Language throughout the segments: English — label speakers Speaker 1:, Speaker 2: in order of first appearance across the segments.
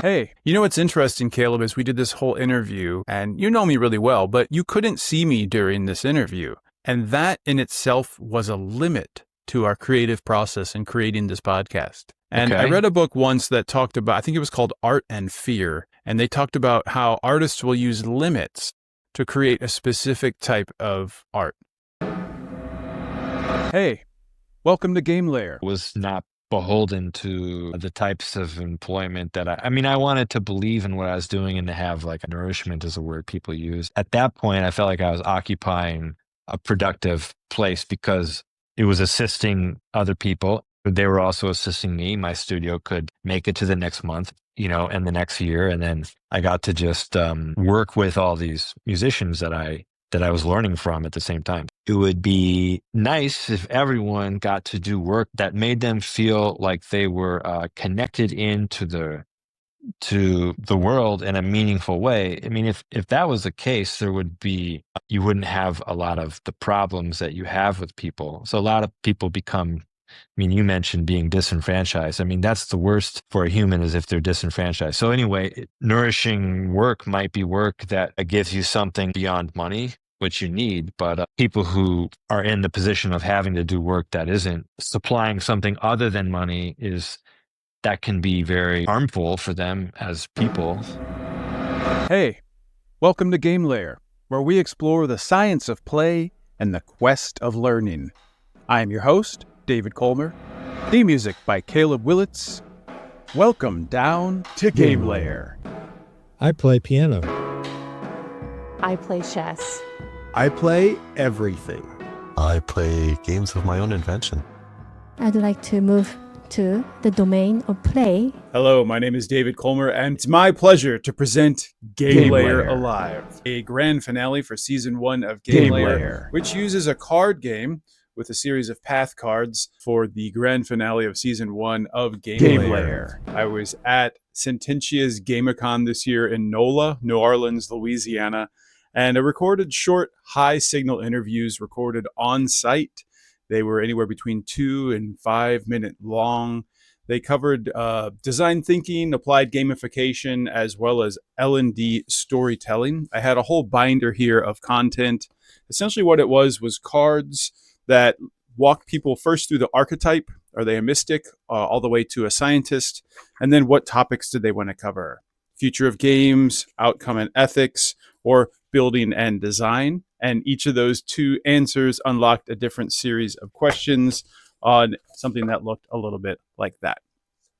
Speaker 1: Hey, you know what's interesting, Caleb, is we did this whole interview, and you know me really well, but you couldn't see me during this interview. And that in itself was a limit to our creative process in creating this podcast. And I read a book once that talked about, I think it was called Art and Fear, and they talked about how artists will use limits to create a specific type of art. Hey, welcome to GameLayer.
Speaker 2: Was not beholden to the types of employment that I wanted to believe in what I was doing and to have like a nourishment is a word people use. At that point, I felt like I was occupying a productive place because it was assisting other people. They were also assisting me. My studio could make it to the next month, and the next year. And then I got to just work with all these musicians that I was learning from at the same time. It would be nice if everyone got to do work that made them feel like they were connected into the world in a meaningful way. I mean, if that was the case, you wouldn't have a lot of the problems that you have with people. So a lot of people you mentioned being disenfranchised. I mean, that's the worst for a human is if they're disenfranchised. So anyway, nourishing work might be work that gives you something beyond money, which you need, but people who are in the position of having to do work that isn't supplying something other than money that can be very harmful for them as people.
Speaker 1: Hey, welcome to GameLayer, where we explore the science of play and the quest of learning. I am your host, David Kolmer. Theme music by Caleb Willitz. Welcome down to GameLayer.
Speaker 3: I play piano.
Speaker 4: I play chess.
Speaker 5: I play everything.
Speaker 6: I play games of my own invention.
Speaker 4: I'd like to move to the domain of play.
Speaker 1: Hello, my name is David Kolmer, and it's my pleasure to present GameLayer Alive, a grand finale for Season 1 of GameLayer, which uses a card game with a series of path cards for the grand finale of Season 1 of GameLayer. I was at Sententia's GameCon this year in NOLA, New Orleans, Louisiana, and I recorded short, high-signal interviews recorded on-site. They were anywhere between 2 and 5 minute long. They covered design thinking, applied gamification, as well as L&D storytelling. I had a whole binder here of content. Essentially what it was cards that walked people first through the archetype. Are they a mystic? All the way to a scientist. And then what topics did they want to cover? Future of games, outcome and ethics, or building and design. And each of those two answers unlocked a different series of questions on something that looked a little bit like that.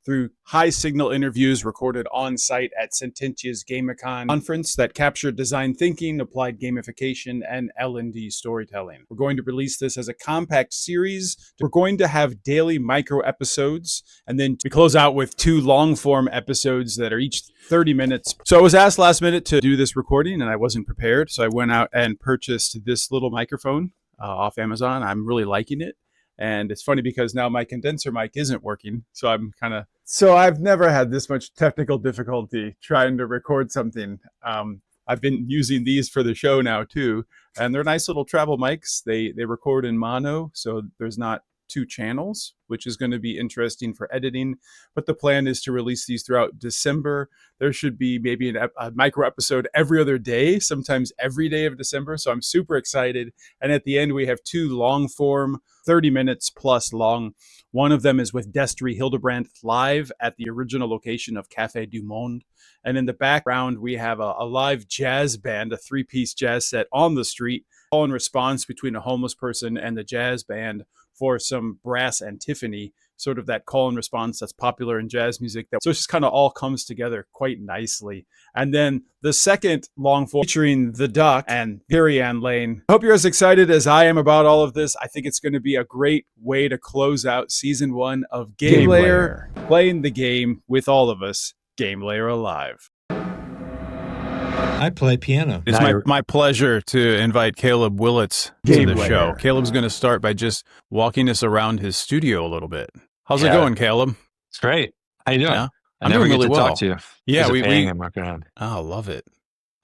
Speaker 1: Through high signal interviews recorded on site at Sententia's GameCon conference that captured design thinking, applied gamification, and L&D storytelling. We're going to release this as a compact series. We're going to have daily micro episodes, and then we close out with 2 long form episodes that are each 30 minutes. So I was asked last minute to do this recording, and I wasn't prepared. So I went out and purchased this little microphone off Amazon. I'm really liking it. And it's funny because now my condenser mic isn't working. So I've never had this much technical difficulty trying to record something. I've been using these for the show now too. And they're nice little travel mics. They record in mono. So there's not 2 channels, which is going to be interesting for editing. But the plan is to release these throughout December. There should be maybe a micro episode every other day, sometimes every day of December. So I'm super excited. And at the end, we have 2 long form, 30 minutes plus long. One of them is with Destry Hildebrandt live at the original location of Café du Monde. And in the background, we have a live jazz band, a 3-piece jazz set on the street, all in response between a homeless person and the jazz band for some brass antiphony, sort of that call and response that's popular in jazz music. So it just kind of all comes together quite nicely. And then the second long form featuring The Duck and Carrie Ann Lane. I hope you're as excited as I am about all of this. I think it's going to be a great way to close out Season 1 of GameLayer, playing the game with all of us, GameLayer Alive.
Speaker 3: I play piano.
Speaker 1: It's my pleasure to invite Caleb Willitz to the show. Caleb's going to start by just walking us around his studio a little bit. How's it going, Caleb?
Speaker 2: It's great. How you doing?
Speaker 1: Yeah.
Speaker 2: I never get
Speaker 1: really
Speaker 2: to
Speaker 1: well.
Speaker 2: talk to you.
Speaker 1: Yeah,
Speaker 2: I'm working on.
Speaker 1: Oh, love it.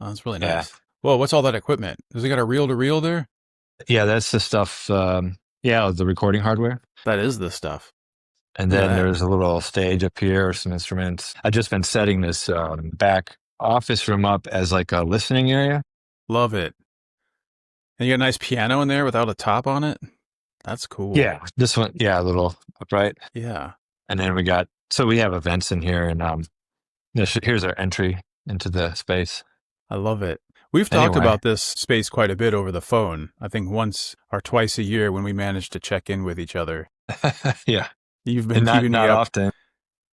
Speaker 1: Oh, that's really nice. Well, what's all that equipment? Does it got a reel-to-reel there?
Speaker 2: Yeah, that's the stuff. The recording hardware.
Speaker 1: That is the stuff.
Speaker 2: And then there's a little stage up here, some instruments. I've just been setting this back office room up as like a listening area.
Speaker 1: Love it. And you got a nice piano in there without a top on it? That's cool.
Speaker 2: Yeah, this one, a little upright.
Speaker 1: Yeah.
Speaker 2: And then we have events in here, and here's our entry into the space.
Speaker 1: I love it. We've talked about this space quite a bit over the phone. I think once or twice a year when we manage to check in with each other.
Speaker 2: Yeah.
Speaker 1: You've been keeping me
Speaker 2: not
Speaker 1: up.
Speaker 2: often.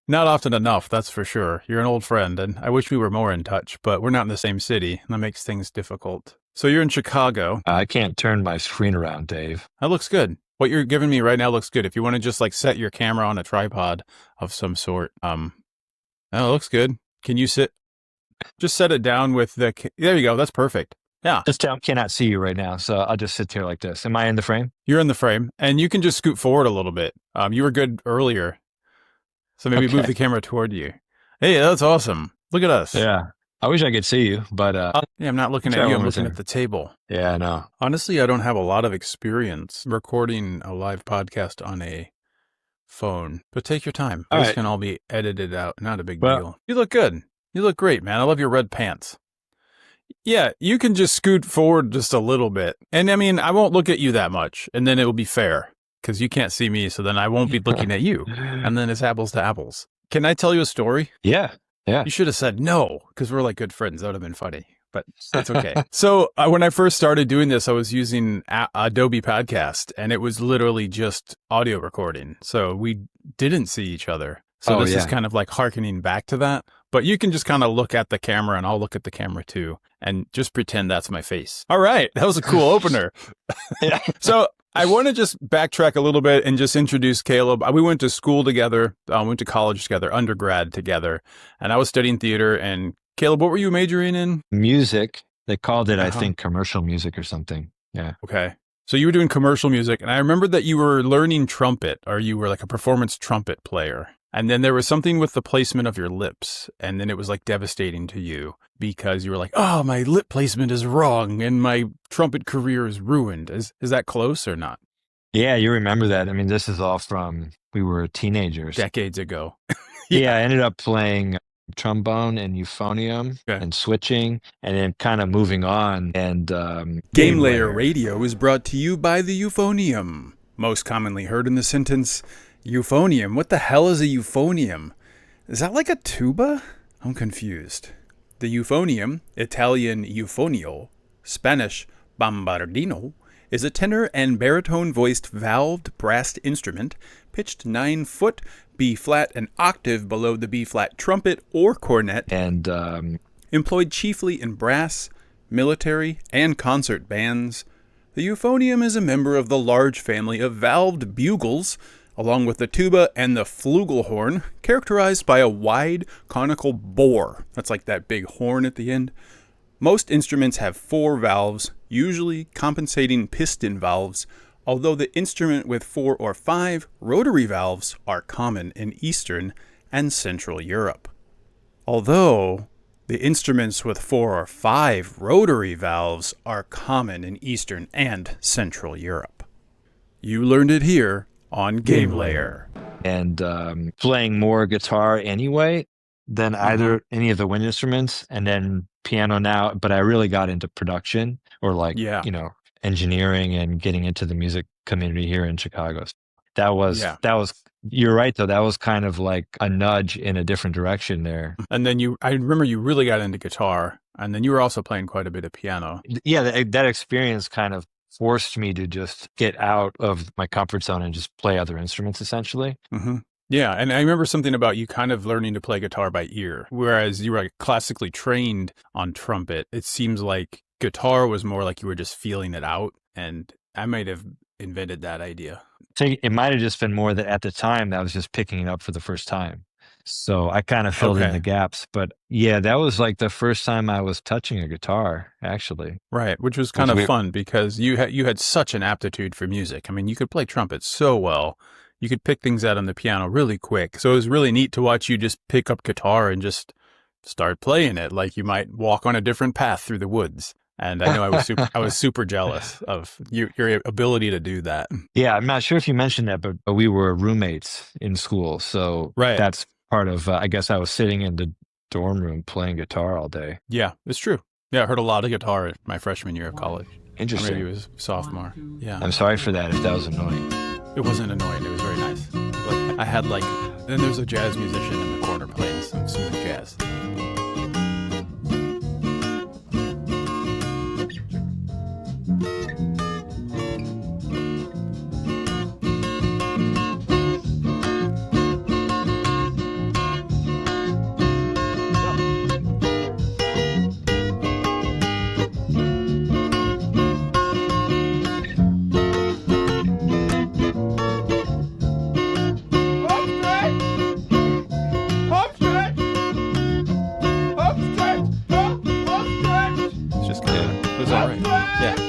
Speaker 1: Not often enough, that's for sure. You're an old friend, and I wish we were more in touch, but we're not in the same city, and that makes things difficult. So you're in Chicago.
Speaker 2: I can't turn my screen around, Dave.
Speaker 1: That looks good. What you're giving me right now looks good. If you want to just like set your camera on a tripod of some sort, it looks good. Can you sit? Just set it down with there you go. That's perfect. Yeah.
Speaker 2: Cannot see you right now, so I'll just sit here like this. Am I in the frame?
Speaker 1: You're in the frame, and you can just scoot forward a little bit. You were good earlier, so maybe move the camera toward you. Hey, that's awesome. Look at us.
Speaker 2: Yeah. I wish I could see you, but
Speaker 1: yeah, I'm not looking at you. I'm looking at the table.
Speaker 2: Yeah, I know.
Speaker 1: Honestly, I don't have a lot of experience recording a live podcast on a phone, but take your time. This can all be edited out. Not a big deal. You look good. You look great, man. I love your red pants. Yeah, you can just scoot forward just a little bit. And I mean, I won't look at you that much, and then it will be fair because you can't see me, so then I won't be looking at you. And then it's apples to apples. Can I tell you a story?
Speaker 2: Yeah. Yeah.
Speaker 1: You should have said no, because we're like good friends. That would have been funny, but that's okay. So when I first started doing this, I was using Adobe Podcast, and it was literally just audio recording. So we didn't see each other. So this is kind of like hearkening back to that. But you can just kind of look at the camera, and I'll look at the camera too, and just pretend that's my face. All right. That was a cool opener. So I want to just backtrack a little bit and just introduce Caleb. We went to school together, went to college together, undergrad together, and I was studying theater. And Caleb, what were you majoring in?
Speaker 2: Music. They called it, I think, commercial music or something. Yeah.
Speaker 1: Okay. So you were doing commercial music, and I remember that you were learning trumpet, or you were like a performance trumpet player. And then there was something with the placement of your lips, and then it was like devastating to you because you were like, oh, my lip placement is wrong and my trumpet career is ruined. Is that close or not?
Speaker 2: Yeah, you remember that. I mean, this is all from, we were teenagers.
Speaker 1: Decades ago.
Speaker 2: Yeah, I ended up playing trombone and euphonium and switching and then kind of moving on. And
Speaker 1: GameLayer Radio is brought to you by the euphonium. Most commonly heard in the sentence, euphonium. What the hell is a euphonium? Is that like a tuba? I'm confused. The euphonium, Italian eufonio, Spanish bombardino, is a tenor and baritone-voiced valved brass instrument pitched 9 foot, B-flat, an octave below the B-flat trumpet or cornet,
Speaker 2: and
Speaker 1: employed chiefly in brass, military, and concert bands. The euphonium is a member of the large family of valved bugles, along with the tuba and the flugelhorn, characterized by a wide conical bore. That's like that big horn at the end. Most instruments have 4 valves, usually compensating piston valves, although the instrument with 4 or 5 rotary valves are common in Eastern and Central Europe. Although the instruments with 4 or 5 rotary valves are common in Eastern and Central Europe. You learned it here on GameLayer.
Speaker 2: And playing more guitar anyway than either any of the wind instruments, and then piano now. But I really got into production or engineering and getting into the music community here in Chicago. That was you're right though. That was kind of like a nudge in a different direction there.
Speaker 1: And then I remember you really got into guitar, and then you were also playing quite a bit of piano.
Speaker 2: Yeah, that experience kind of forced me to just get out of my comfort zone and just play other instruments essentially.
Speaker 1: Mm-hmm. Yeah, and I remember something about you kind of learning to play guitar by ear, whereas you were like classically trained on trumpet. It seems like guitar was more like you were just feeling it out, and I might have invented that idea.
Speaker 2: It might have just been more that at the time that I was just picking it up for the first time. So I kind of filled in the gaps. But yeah, that was like the first time I was touching a guitar, actually.
Speaker 1: Right, which was kind of fun because you had such an aptitude for music. I mean, you could play trumpet so well. You could pick things out on the piano really quick. So it was really neat to watch you just pick up guitar and just start playing it like you might walk on a different path through the woods. And I know I was super jealous of your ability to do that.
Speaker 2: Yeah, I'm not sure if you mentioned that, but we were roommates in school. So
Speaker 1: Right.
Speaker 2: that's part of, I guess I was sitting in the dorm room playing guitar all day.
Speaker 1: Yeah, it's true. Yeah, I heard a lot of guitar my freshman year of college.
Speaker 2: Interesting.
Speaker 1: Or maybe it was sophomore. Yeah.
Speaker 2: I'm sorry for that if that was annoying.
Speaker 1: It wasn't annoying. It was very nice. Like, I had then there's a jazz musician in the corner playing some smooth jazz.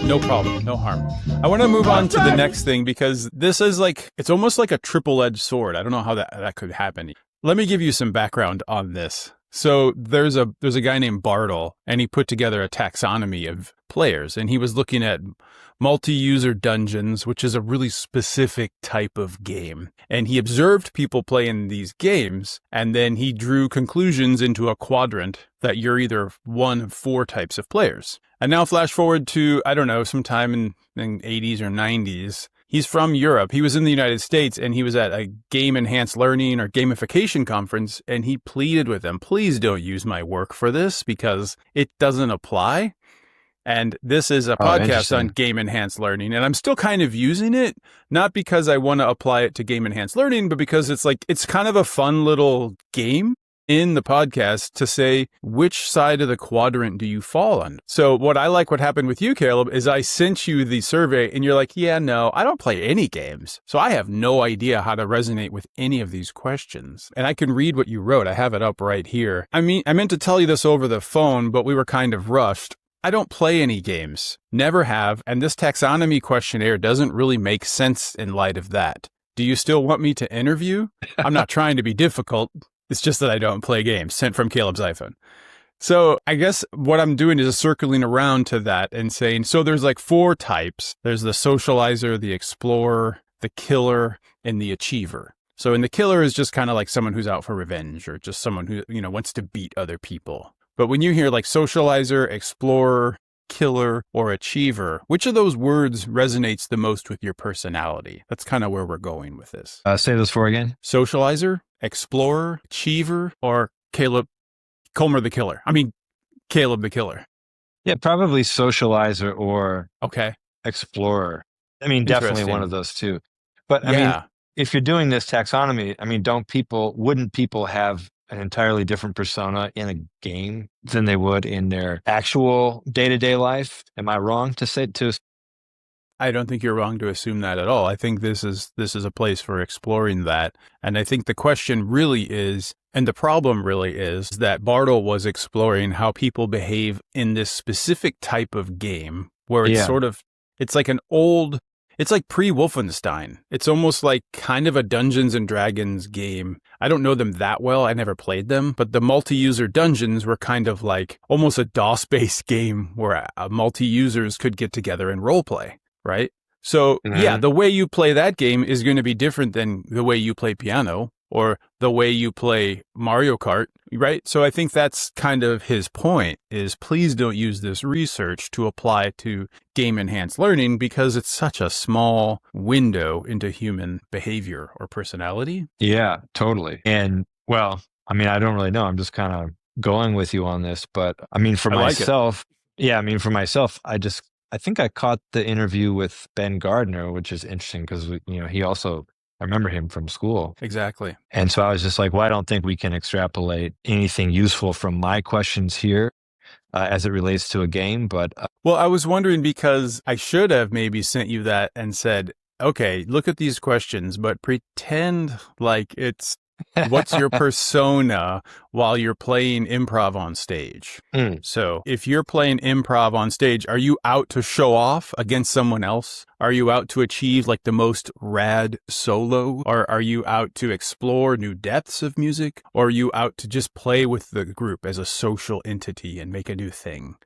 Speaker 1: No problem. No harm. I want to move on to the next thing because this is it's almost like a triple-edged sword. I don't know how that could happen. Let me give you some background on this. So there's a guy named Bartle, and he put together a taxonomy of players, and he was looking at multi-user dungeons, which is a really specific type of game. And he observed people playing these games, and then he drew conclusions into a quadrant that you're either one of 4 types of players. And now flash forward to, I don't know, sometime in 80s or 90s. He's from Europe. He was in the United States, and he was at a game-enhanced learning or gamification conference, and he pleaded with them, please don't use my work for this because it doesn't apply. And this is a podcast on game-enhanced learning, and I'm still kind of using it, not because I want to apply it to game-enhanced learning, but because it's kind of a fun little game in the podcast to say, which side of the quadrant do you fall on? So what happened with you, Caleb, is I sent you the survey and you're like, yeah, no, I don't play any games. So I have no idea how to resonate with any of these questions. And I can read what you wrote. I have it up right here. I meant to tell you this over the phone, but we were kind of rushed. I don't play any games. Never have. And this taxonomy questionnaire doesn't really make sense in light of that. Do you still want me to interview? I'm not trying to be difficult. It's just that I don't play games, sent from Caleb's iPhone. So I guess what I'm doing is circling around to that and saying, so there's 4 types. There's the socializer, the explorer, the killer, and the achiever. So in the killer is just kind of like someone who's out for revenge or just someone who, wants to beat other people. But when you hear socializer, explorer, killer, or achiever, which of those words resonates the most with your personality? That's kind of where we're going with this.
Speaker 2: Say those 4 again.
Speaker 1: Socializer, explorer, achiever, or Kolmer the killer. Caleb the killer.
Speaker 2: Yeah, probably socializer or explorer. Definitely one of those 2. But if you're doing this taxonomy, wouldn't people have an entirely different persona in a game than they would in their actual day-to-day life? Am I wrong to say to?
Speaker 1: I don't think you're wrong to assume that at all. I think this is a place for exploring that. And I think the question really is, and the problem really is, that Bartle was exploring how people behave in this specific type of game where it's it's like pre-Wolfenstein. It's almost like kind of a Dungeons and Dragons game. I don't know them that well. I never played them, but the multi-user dungeons were kind of like almost a DOS-based game where multi-users could get together and role play. Right? So, the way you play that game is going to be different than the way you play piano or the way you play Mario Kart, right? So I think that's kind of his point is please don't use this research to apply to game-enhanced learning because it's such a small window into human behavior or personality.
Speaker 2: Yeah, totally. And, I don't really know. I'm just kind of going with you on this, but for myself, I think I caught the interview with Ben Gardner, which is interesting because, he also, I remember him from school.
Speaker 1: Exactly.
Speaker 2: And so I was just like, well, I don't think we can extrapolate anything useful from my questions here as it relates to a game. But
Speaker 1: well, I was wondering because I should have maybe sent you that and said, okay, look at these questions, but pretend like it's what's your persona while you're playing improv on stage? So if you're playing improv on stage, are you out to show off against someone else? Are you out to achieve the most rad solo? Or are you out to explore new depths of music? Or are you out to just play with the group as a social entity and make a new thing?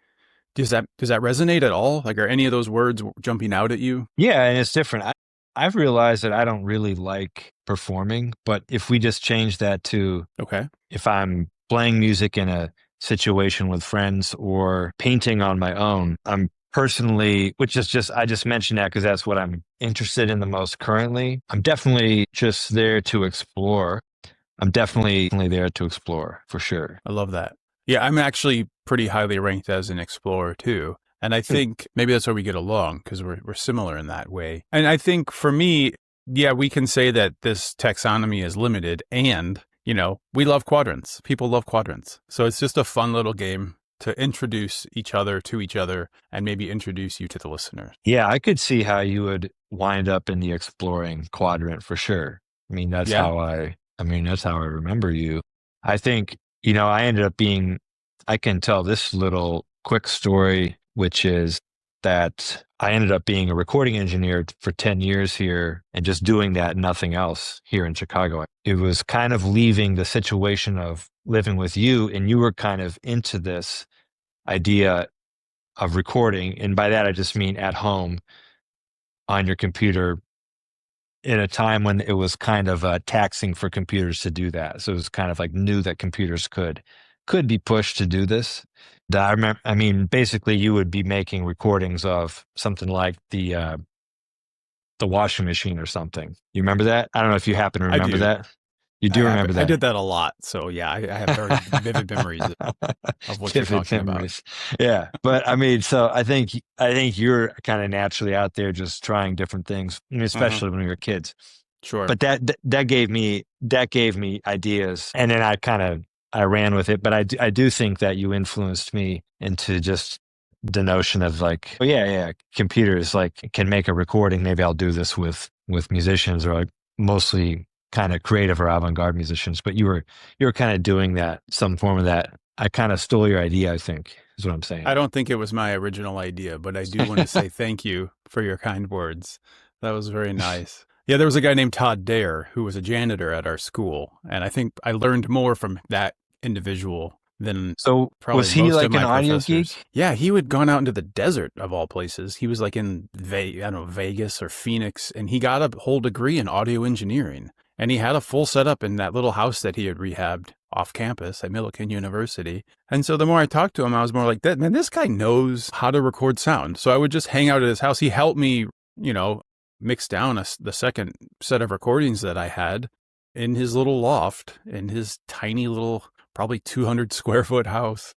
Speaker 1: Does that resonate at all? Like, are any of those words jumping out at you?
Speaker 2: Yeah, and it's different. I've realized that I don't really like performing, but if we just change that to,
Speaker 1: Okay.
Speaker 2: if I'm playing music in a situation with friends or painting on my own, I'm personally, which is just, I just mentioned that because that's what I'm interested in the most currently. I'm definitely just there to explore. I'm definitely there to explore for sure.
Speaker 1: I love that. Yeah, I'm actually pretty highly ranked as an explorer too. And I think maybe that's where we get along, because we're similar in that way. And I think for me, yeah, we can say that this taxonomy is limited, and, you know, we love quadrants. People love quadrants. So it's just a fun little game to introduce each other to each other and maybe introduce you to the listener.
Speaker 2: Yeah, I could see how you would wind up in the exploring quadrant for sure. I mean, that's how I remember you. I think, you know, I can tell this little quick story, which is that I ended up being a recording engineer for 10 years here and just doing that, nothing else here in Chicago. It was kind of leaving the situation of living with you, and you were kind of into this idea of recording. And by that, I just mean at home on your computer in a time when it was kind of taxing for computers to do that. So it was kind of like new that computers could be pushed to do this. I remember, I mean, basically you would be making recordings of something like the washing machine or something. You remember that? I don't know if you happen to remember that. You do remember that?
Speaker 1: I did that a lot. So yeah, I have very vivid memories of what you're talking about.
Speaker 2: Yeah. But I mean, so I think you're kind of naturally out there just trying different things, especially when we were kids.
Speaker 1: Sure.
Speaker 2: But that gave me ideas, and then I ran with it. But I do think that you influenced me into just the notion of like, oh yeah, computers like can make a recording. Maybe I'll do this with musicians, or like mostly kind of creative or avant-garde musicians. But you were kind of doing that, some form of that. I kind of stole your idea, I think, is what I'm saying.
Speaker 1: I don't think it was my original idea, but I do want to say thank you for your kind words. That was very nice. Yeah, there was a guy named Todd Dare who was a janitor at our school, and I think I learned more from that individual than probably
Speaker 2: was he
Speaker 1: most
Speaker 2: like
Speaker 1: of my
Speaker 2: an audio
Speaker 1: professors.
Speaker 2: geek?
Speaker 1: Yeah, he had gone out into the desert of all places. He was like in Vegas or Phoenix, and he got a whole degree in audio engineering. And he had a full setup in that little house that he had rehabbed off campus at Millikan University. And so the more I talked to him, I was more like, man, this guy knows how to record sound. So I would just hang out at his house. He helped me, mix down the second set of recordings that I had in his little loft, in his tiny little, probably 200 square foot house.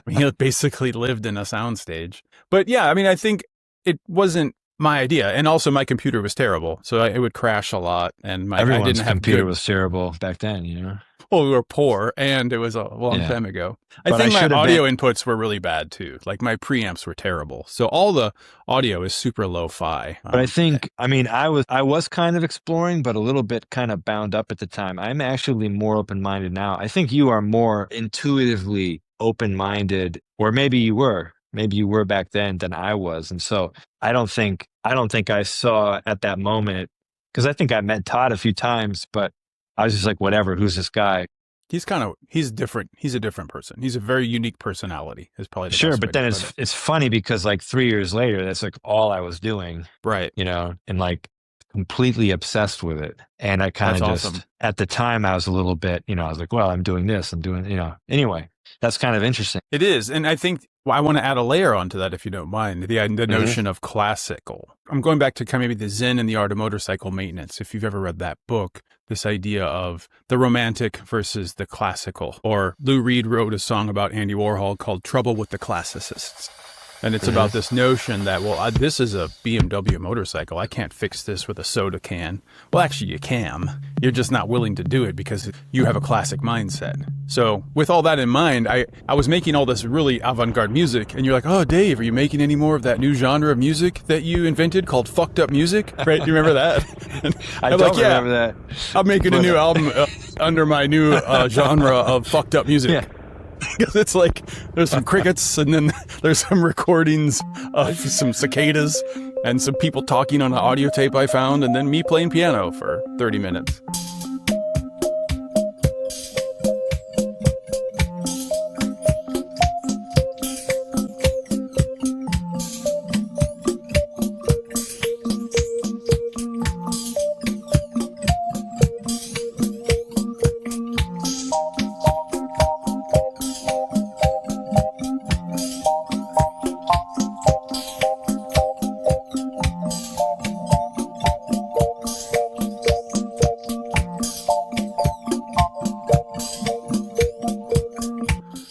Speaker 1: He basically lived in a soundstage. But yeah, I mean, I think it wasn't my idea, and also my computer was terrible, so it would crash a lot. And
Speaker 2: everyone's computer was terrible back then,
Speaker 1: Well, we were poor, and it was a long time ago. I think my audio inputs were really bad too. Like my preamps were terrible, so all the audio is super lo-fi.
Speaker 2: But I think, I was kind of exploring, but a little bit kind of bound up at the time. I'm actually more open-minded now. I think you are more intuitively open-minded, or maybe you were back then than I was. And so I don't think I saw at that moment, because I think I met Todd a few times, but I was just like, whatever, who's this guy?
Speaker 1: He's different. He's a different person. He's a very unique personality is probably the
Speaker 2: sure.
Speaker 1: best
Speaker 2: But then it's funny because like 3 years later, that's like all I was doing.
Speaker 1: Right.
Speaker 2: And like completely obsessed with it. And I kind of just, awesome. At the time I was a little bit, I was like, well, I'm doing this, anyway, that's kind of interesting.
Speaker 1: It is. And I think I want to add a layer onto that, if you don't mind, the notion of classical. I'm going back to kind of maybe the Zen and the Art of Motorcycle Maintenance. If you've ever read that book, this idea of the romantic versus the classical. Or Lou Reed wrote a song about Andy Warhol called Trouble with the Classicists. And it's about this notion that, this is a BMW motorcycle. I can't fix this with a soda can. Well, actually, you can. You're just not willing to do it because you have a classic mindset. So with all that in mind, I was making all this really avant-garde music. And you're like, oh, Dave, are you making any more of that new genre of music that you invented called fucked up music? Right? Do you remember that?
Speaker 2: I don't remember that.
Speaker 1: I'm making a new album under my new genre of fucked up music.
Speaker 2: Yeah.
Speaker 1: Because it's like there's some crickets, and then there's some recordings of some cicadas and some people talking on an audio tape I found, and then me playing piano for 30 minutes.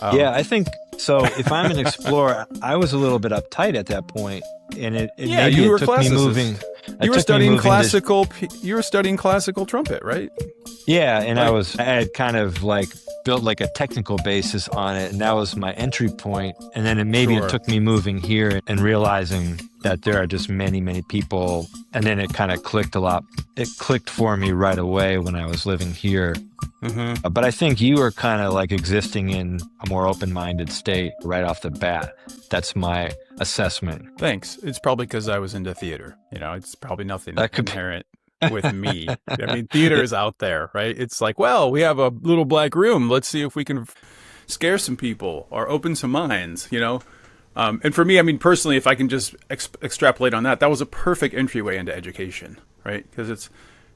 Speaker 2: Yeah, I think so. If I'm an explorer, I was a little bit uptight at that point, and
Speaker 1: you were
Speaker 2: took me
Speaker 1: classicist.
Speaker 2: moving.
Speaker 1: You were studying classical. You were studying classical trumpet, right?
Speaker 2: Yeah, and
Speaker 1: Right.
Speaker 2: I had kind of like built like a technical basis on it, and that was my entry point. And then it took me moving here and realizing that there are just many, many people. And then it kind of clicked a lot. It clicked for me right away when I was living here.
Speaker 1: Mm-hmm.
Speaker 2: But I think you were kind of like existing in a more open-minded state right off the bat. That's my assessment.
Speaker 1: Thanks. It's probably because I was into theater. It's probably nothing inherent with me. I mean, theater is out there, right? It's like, well, we have a little black room. Let's see if we can scare some people or open some minds, And for me, I mean, personally, if I can just extrapolate on that was a perfect entryway into education, right? Because it's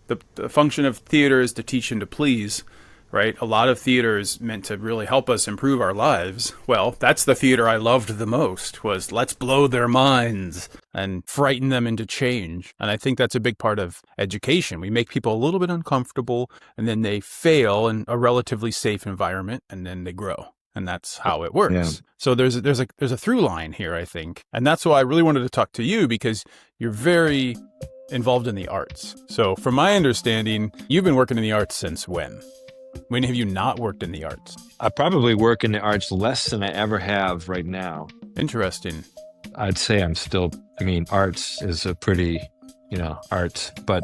Speaker 1: the function of theater is to teach and to please, right? A lot of theater is meant to really help us improve our lives. Well, that's the theater I loved the most, was let's blow their minds and frighten them into change. And I think that's a big part of education. We make people a little bit uncomfortable, and then they fail in a relatively safe environment, and then they grow. And that's how it works. Yeah. So there's a through line here, I think. And that's why I really wanted to talk to you, because you're very involved in the arts. So from my understanding, you've been working in the arts since when? When have you not worked in the arts?
Speaker 2: I probably work in the arts less than I ever have right now.
Speaker 1: Interesting.
Speaker 2: I'd say arts is a pretty, arts, but...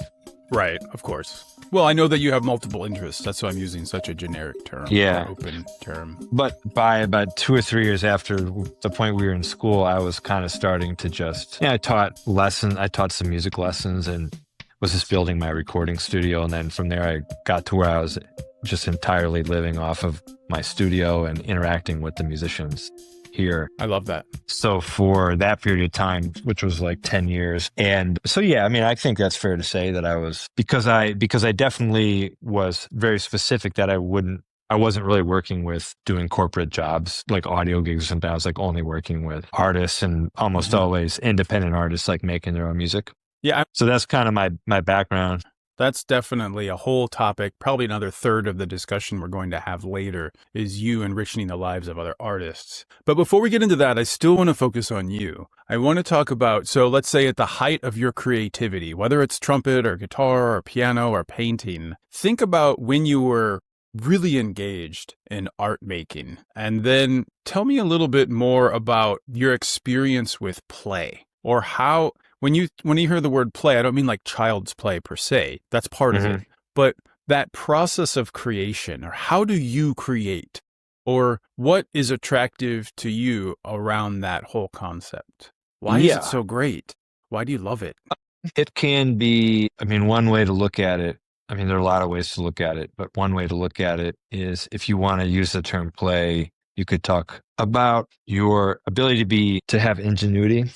Speaker 1: Right, of course. Well, I know that you have multiple interests. That's why I'm using such a generic term.
Speaker 2: Yeah.
Speaker 1: Open term.
Speaker 2: But by about 2 or 3 years after the point we were in school, I was kind of starting to just... I taught some music lessons and was just building my recording studio. And then from there, I got to where I was just entirely living off of my studio and interacting with the musicians here.
Speaker 1: I love that.
Speaker 2: So for that period of time, which was like 10 years. And so, yeah, I think that's fair to say that I was, because I definitely was very specific that I wasn't really working with doing corporate jobs like audio gigs or something. I was like only working with artists, and almost always independent artists, like making their own music.
Speaker 1: Yeah.
Speaker 2: So that's kind of my background.
Speaker 1: That's definitely a whole topic. Probably another third of the discussion we're going to have later is you enriching the lives of other artists. But before we get into that, I still want to focus on you. I want to talk about, so let's say at the height of your creativity, whether it's trumpet or guitar or piano or painting, think about when you were really engaged in art making. And then tell me a little bit more about your experience with play, or how... When you hear the word play, I don't mean like child's play per se. That's part of it. But that process of creation, or how do you create, or what is attractive to you around that whole concept? Why is it so great? Why do you love it?
Speaker 2: It can be, one way to look at it, there are a lot of ways to look at it, but one way to look at it is, if you want to use the term play, you could talk about your ability to have ingenuity.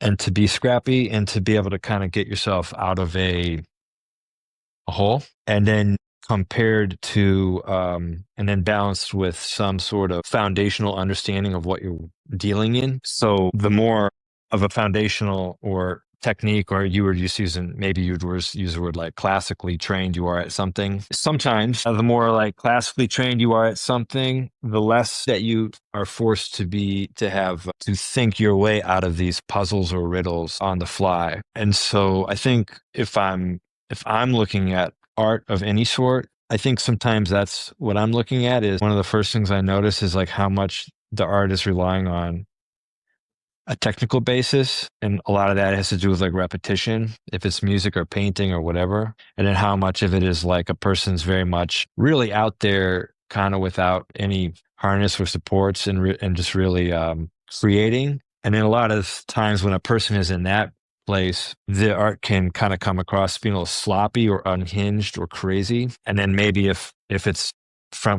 Speaker 2: And to be scrappy, and to be able to kind of get yourself out of a hole, and then compared to, and then balanced with some sort of foundational understanding of what you're dealing in. So the more of a foundational or technique, or you were just using, maybe you'd use the word like classically trained you are at something. Sometimes the more like classically trained you are at something, the less that you are forced to think your way out of these puzzles or riddles on the fly. And so I think if I'm looking at art of any sort, I think sometimes that's what I'm looking at. Is one of the first things I notice is like how much the art is relying on a technical basis, and a lot of that has to do with like repetition, if it's music or painting or whatever, and then how much of it is like a person's very much really out there, kind of without any harness or supports, and just really creating. And then a lot of times when a person is in that place, the art can kind of come across being a little sloppy or unhinged or crazy. And then maybe if it's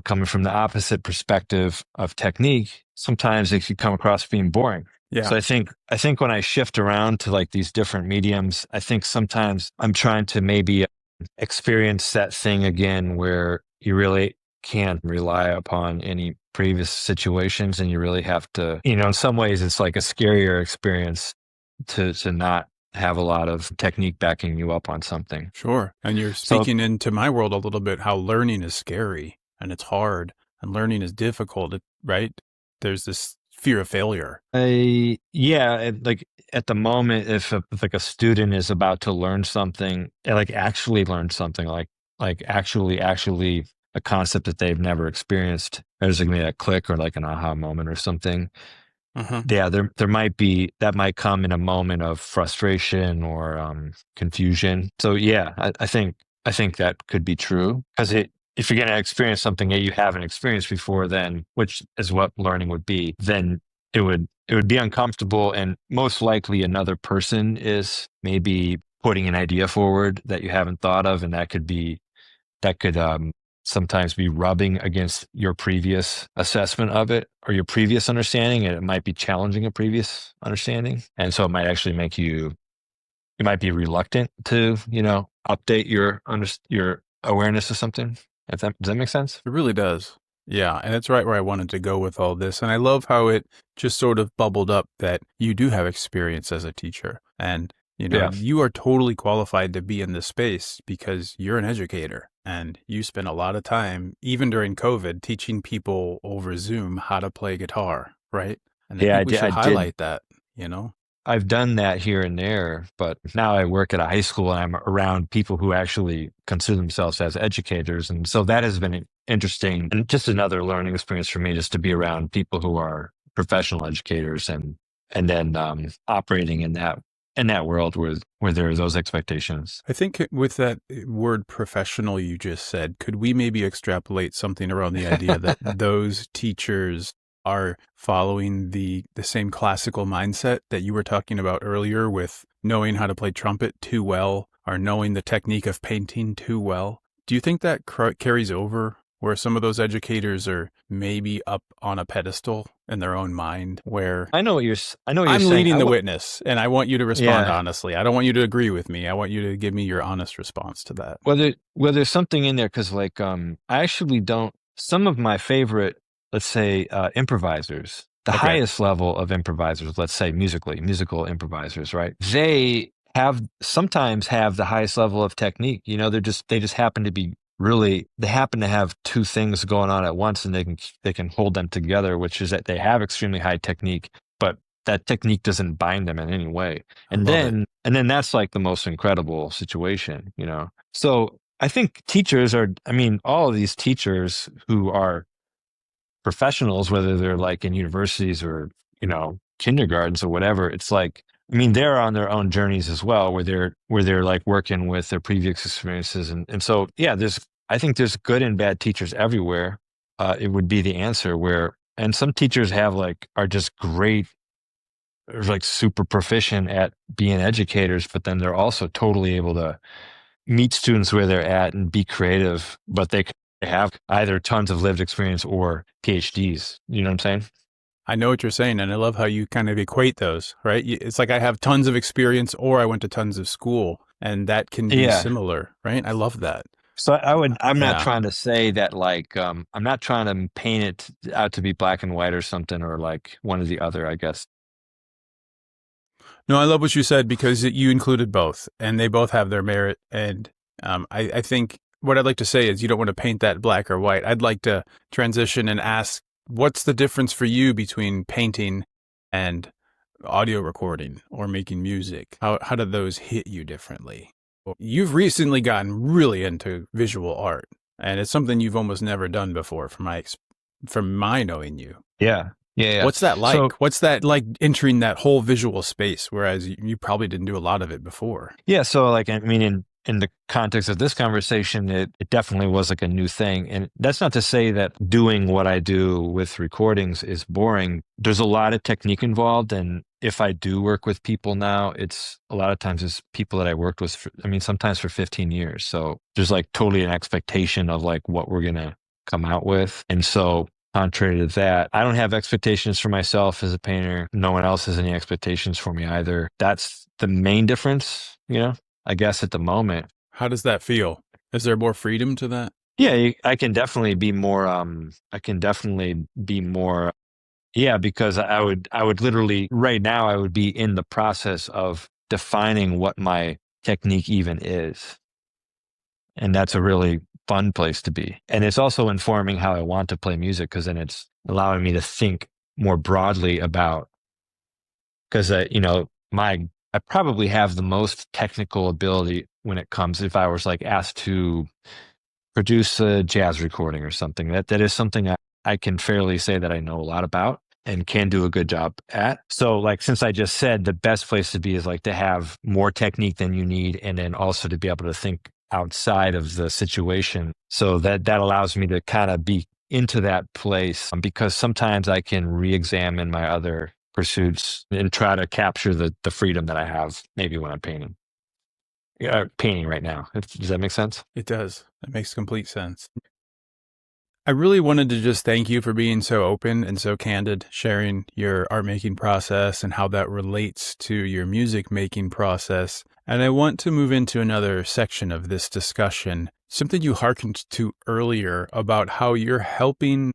Speaker 2: coming from the opposite perspective of technique, sometimes it could come across being boring.
Speaker 1: Yeah.
Speaker 2: So I think when I shift around to like these different mediums, I think sometimes I'm trying to maybe experience that thing again where you really can't rely upon any previous situations, and you really have to, in some ways it's like a scarier experience to not have a lot of technique backing you up on something.
Speaker 1: Sure. And you're speaking into my world a little bit, how learning is scary and it's hard. and learning is difficult, right? There's this fear of failure.
Speaker 2: Like at the moment, if like a student is about to learn something, like actually learn something, like actually a concept that they've never experienced, there's gonna be a click or like an aha moment or something. Yeah, there might be, that might come in a moment of frustration or confusion. So yeah, I think that could be true, because if you're going to experience something that you haven't experienced before, then, which is what learning would be, then it would be uncomfortable, and most likely another person is maybe putting an idea forward that you haven't thought of, and that could sometimes be rubbing against your previous assessment of it or your previous understanding, and it might be challenging a previous understanding, and so it might actually make you might be reluctant to update your awareness of something. Does that make sense?
Speaker 1: It really does. Yeah, and it's right where I wanted to go with all this. And I love how it just sort of bubbled up that you do have experience as a teacher. And, you are totally qualified to be in this space because you're an educator and you spend a lot of time, even during COVID, teaching people over Zoom how to play guitar, right? And I think we should highlight that,
Speaker 2: I've done that here and there, but now I work at a high school and I'm around people who actually consider themselves as educators. And so that has been interesting and just another learning experience for me, just to be around people who are professional educators and then operating in that world where there are those expectations.
Speaker 1: I think with that word professional you just said, could we maybe extrapolate something around the idea that those teachers are following the same classical mindset that you were talking about earlier, with knowing how to play trumpet too well or knowing the technique of painting too well? Do you think that carries over, where some of those educators are maybe up on a pedestal in their own mind, where
Speaker 2: I know what you're saying.
Speaker 1: I'm leading the witness and I want you to respond honestly. I don't want you to agree with me. I want you to give me your honest response to that.
Speaker 2: Well, there's something in there, because I actually don't, some of my favorite, let's say, improvisers, the highest level of improvisers, let's say musical improvisers, right? They sometimes have the highest level of technique. They just happen to be they happen to have two things going on at once, and they can hold them together, which is that they have extremely high technique, but that technique doesn't bind them in any way. And then that's like the most incredible situation, So I think teachers all of these teachers who are professionals, whether they're like in universities or, kindergartens or whatever, it's like, they're on their own journeys as well, where they're like working with their previous experiences. And so, yeah, I think there's good and bad teachers everywhere. It would be the answer, and some teachers are just great, like super proficient at being educators, but then they're also totally able to meet students where they're at and be creative, but they have either tons of lived experience or PhDs. You know what I'm saying?
Speaker 1: I know what you're saying, and I love how you kind of equate those, right? It's like I have tons of experience or I went to tons of school, and that can be similar, right? I love that.
Speaker 2: So I'm not trying to say that I'm not trying to paint it out to be black and white or something, or like one or the other, I guess.
Speaker 1: No, I love what you said, because you included both, and they both have their merit. And I think what I'd like to say is, you don't want to paint that black or white. I'd like to transition and ask, what's the difference for you between painting and audio recording or making music? How do those hit you differently? You've recently gotten really into visual art, and it's something you've almost never done before, from my knowing you.
Speaker 2: Yeah.
Speaker 1: What's that like? So, what's that like, entering that whole visual space, whereas you probably didn't do a lot of it before?
Speaker 2: Yeah. So in the context of this conversation, it definitely was like a new thing. And that's not to say that doing what I do with recordings is boring. There's a lot of technique involved. And if I do work with people now, it's a lot of times it's people that I worked with, sometimes for 15 years. So there's like totally an expectation of like what we're going to come out with. And so contrary to that, I don't have expectations for myself as a painter. No one else has any expectations for me either. That's the main difference, I guess, at the moment.
Speaker 1: How does that feel? Is there more freedom to that?
Speaker 2: Yeah, I can definitely be more, yeah, because I would literally, right now, I would be in the process of defining what my technique even is. And that's a really fun place to be. And it's also informing how I want to play music, because then it's allowing me to think more broadly about, because I probably have the most technical ability when it comes, if I was like asked to produce a jazz recording or something, that is something I can fairly say that I know a lot about and can do a good job at. So like, since I just said the best place to be is like to have more technique than you need, and then also to be able to think outside of the situation. So that allows me to kind of be into that place, because sometimes I can re-examine my other pursuits and try to capture the freedom that I have maybe when I'm painting. Painting right now. Does that make sense?
Speaker 1: It does. That makes complete sense. I really wanted to just thank you for being so open and so candid, sharing your art making process and how that relates to your music making process. And I want to move into another section of this discussion, something you hearkened to earlier about how you're helping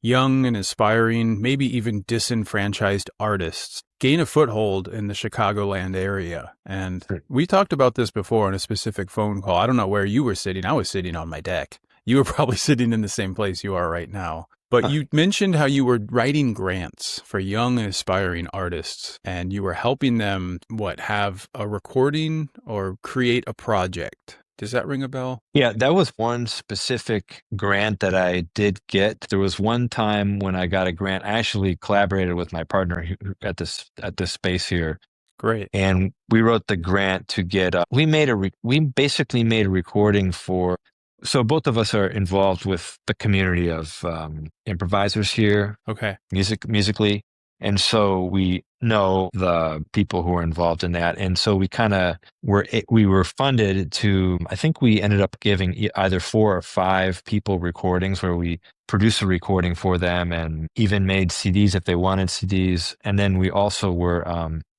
Speaker 1: young and aspiring, maybe even disenfranchised artists gain a foothold in the Chicagoland area. And we talked about this before in a specific phone call. I don't know where you were sitting. I was sitting on my deck. You were probably sitting in the same place you are right now. But you mentioned how you were writing grants for young and aspiring artists, and you were helping them, have a recording or create a project. Does that ring a bell?
Speaker 2: Yeah, that was one specific grant that I did get. There was one time when I got a grant. I actually collaborated with my partner at this space here.
Speaker 1: Great.
Speaker 2: And we wrote the grant to get. We basically made a recording for. So both of us are involved with the community of improvisers here.
Speaker 1: Okay.
Speaker 2: Musically. And so we know the people who are involved in that. And so we kind of were funded to, I think we ended up giving either 4 or 5 people recordings where we produced a recording for them and even made CDs if they wanted CDs. And then we also were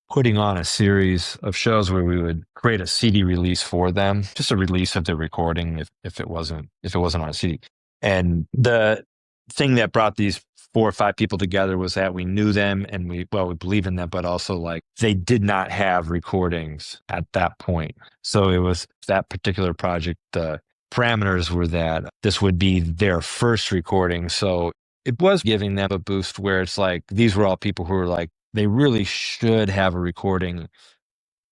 Speaker 2: putting on a series of shows where we would create a CD release for them, just a release of the recording if it wasn't on a CD. And the thing that brought these 4 or 5 people together was that we knew them and we believed in them, but also like they did not have recordings at that point. So it was that particular project. The parameters were that this would be their first recording. So it was giving them a boost where it's like, these were all people who were like, they really should have a recording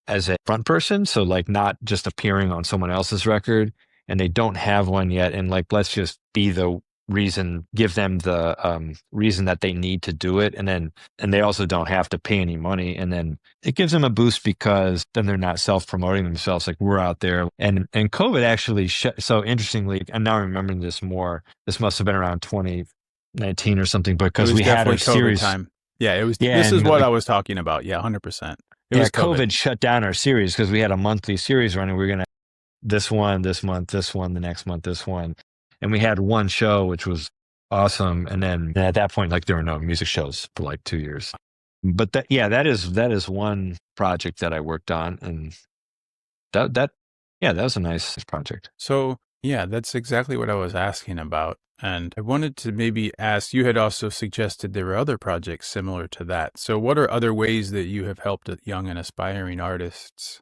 Speaker 2: as a front person. So like not just appearing on someone else's record, and they don't have one yet. And like, let's just be the reason, give them the reason that they need to do it. And they also don't have to pay any money. And then it gives them a boost because then they're not self-promoting themselves. Like we're out there and COVID actually so interestingly, I'm now remembering this more, this must have been around 2019 or something, because we had a series
Speaker 1: time. Yeah, it was.
Speaker 2: Yeah,
Speaker 1: this is what I was talking about. Yeah, 100%. It was
Speaker 2: COVID shut down our series because we had a monthly series running. We were going to this one, this month, this one, the next month, this one. And we had one show, which was awesome. And then at that point, like there were no music shows for like 2 years. But that is one project that I worked on. And that was a nice project.
Speaker 1: So yeah, that's exactly what I was asking about. And I wanted to maybe ask, you had also suggested there were other projects similar to that. So what are other ways that you have helped young and aspiring artists,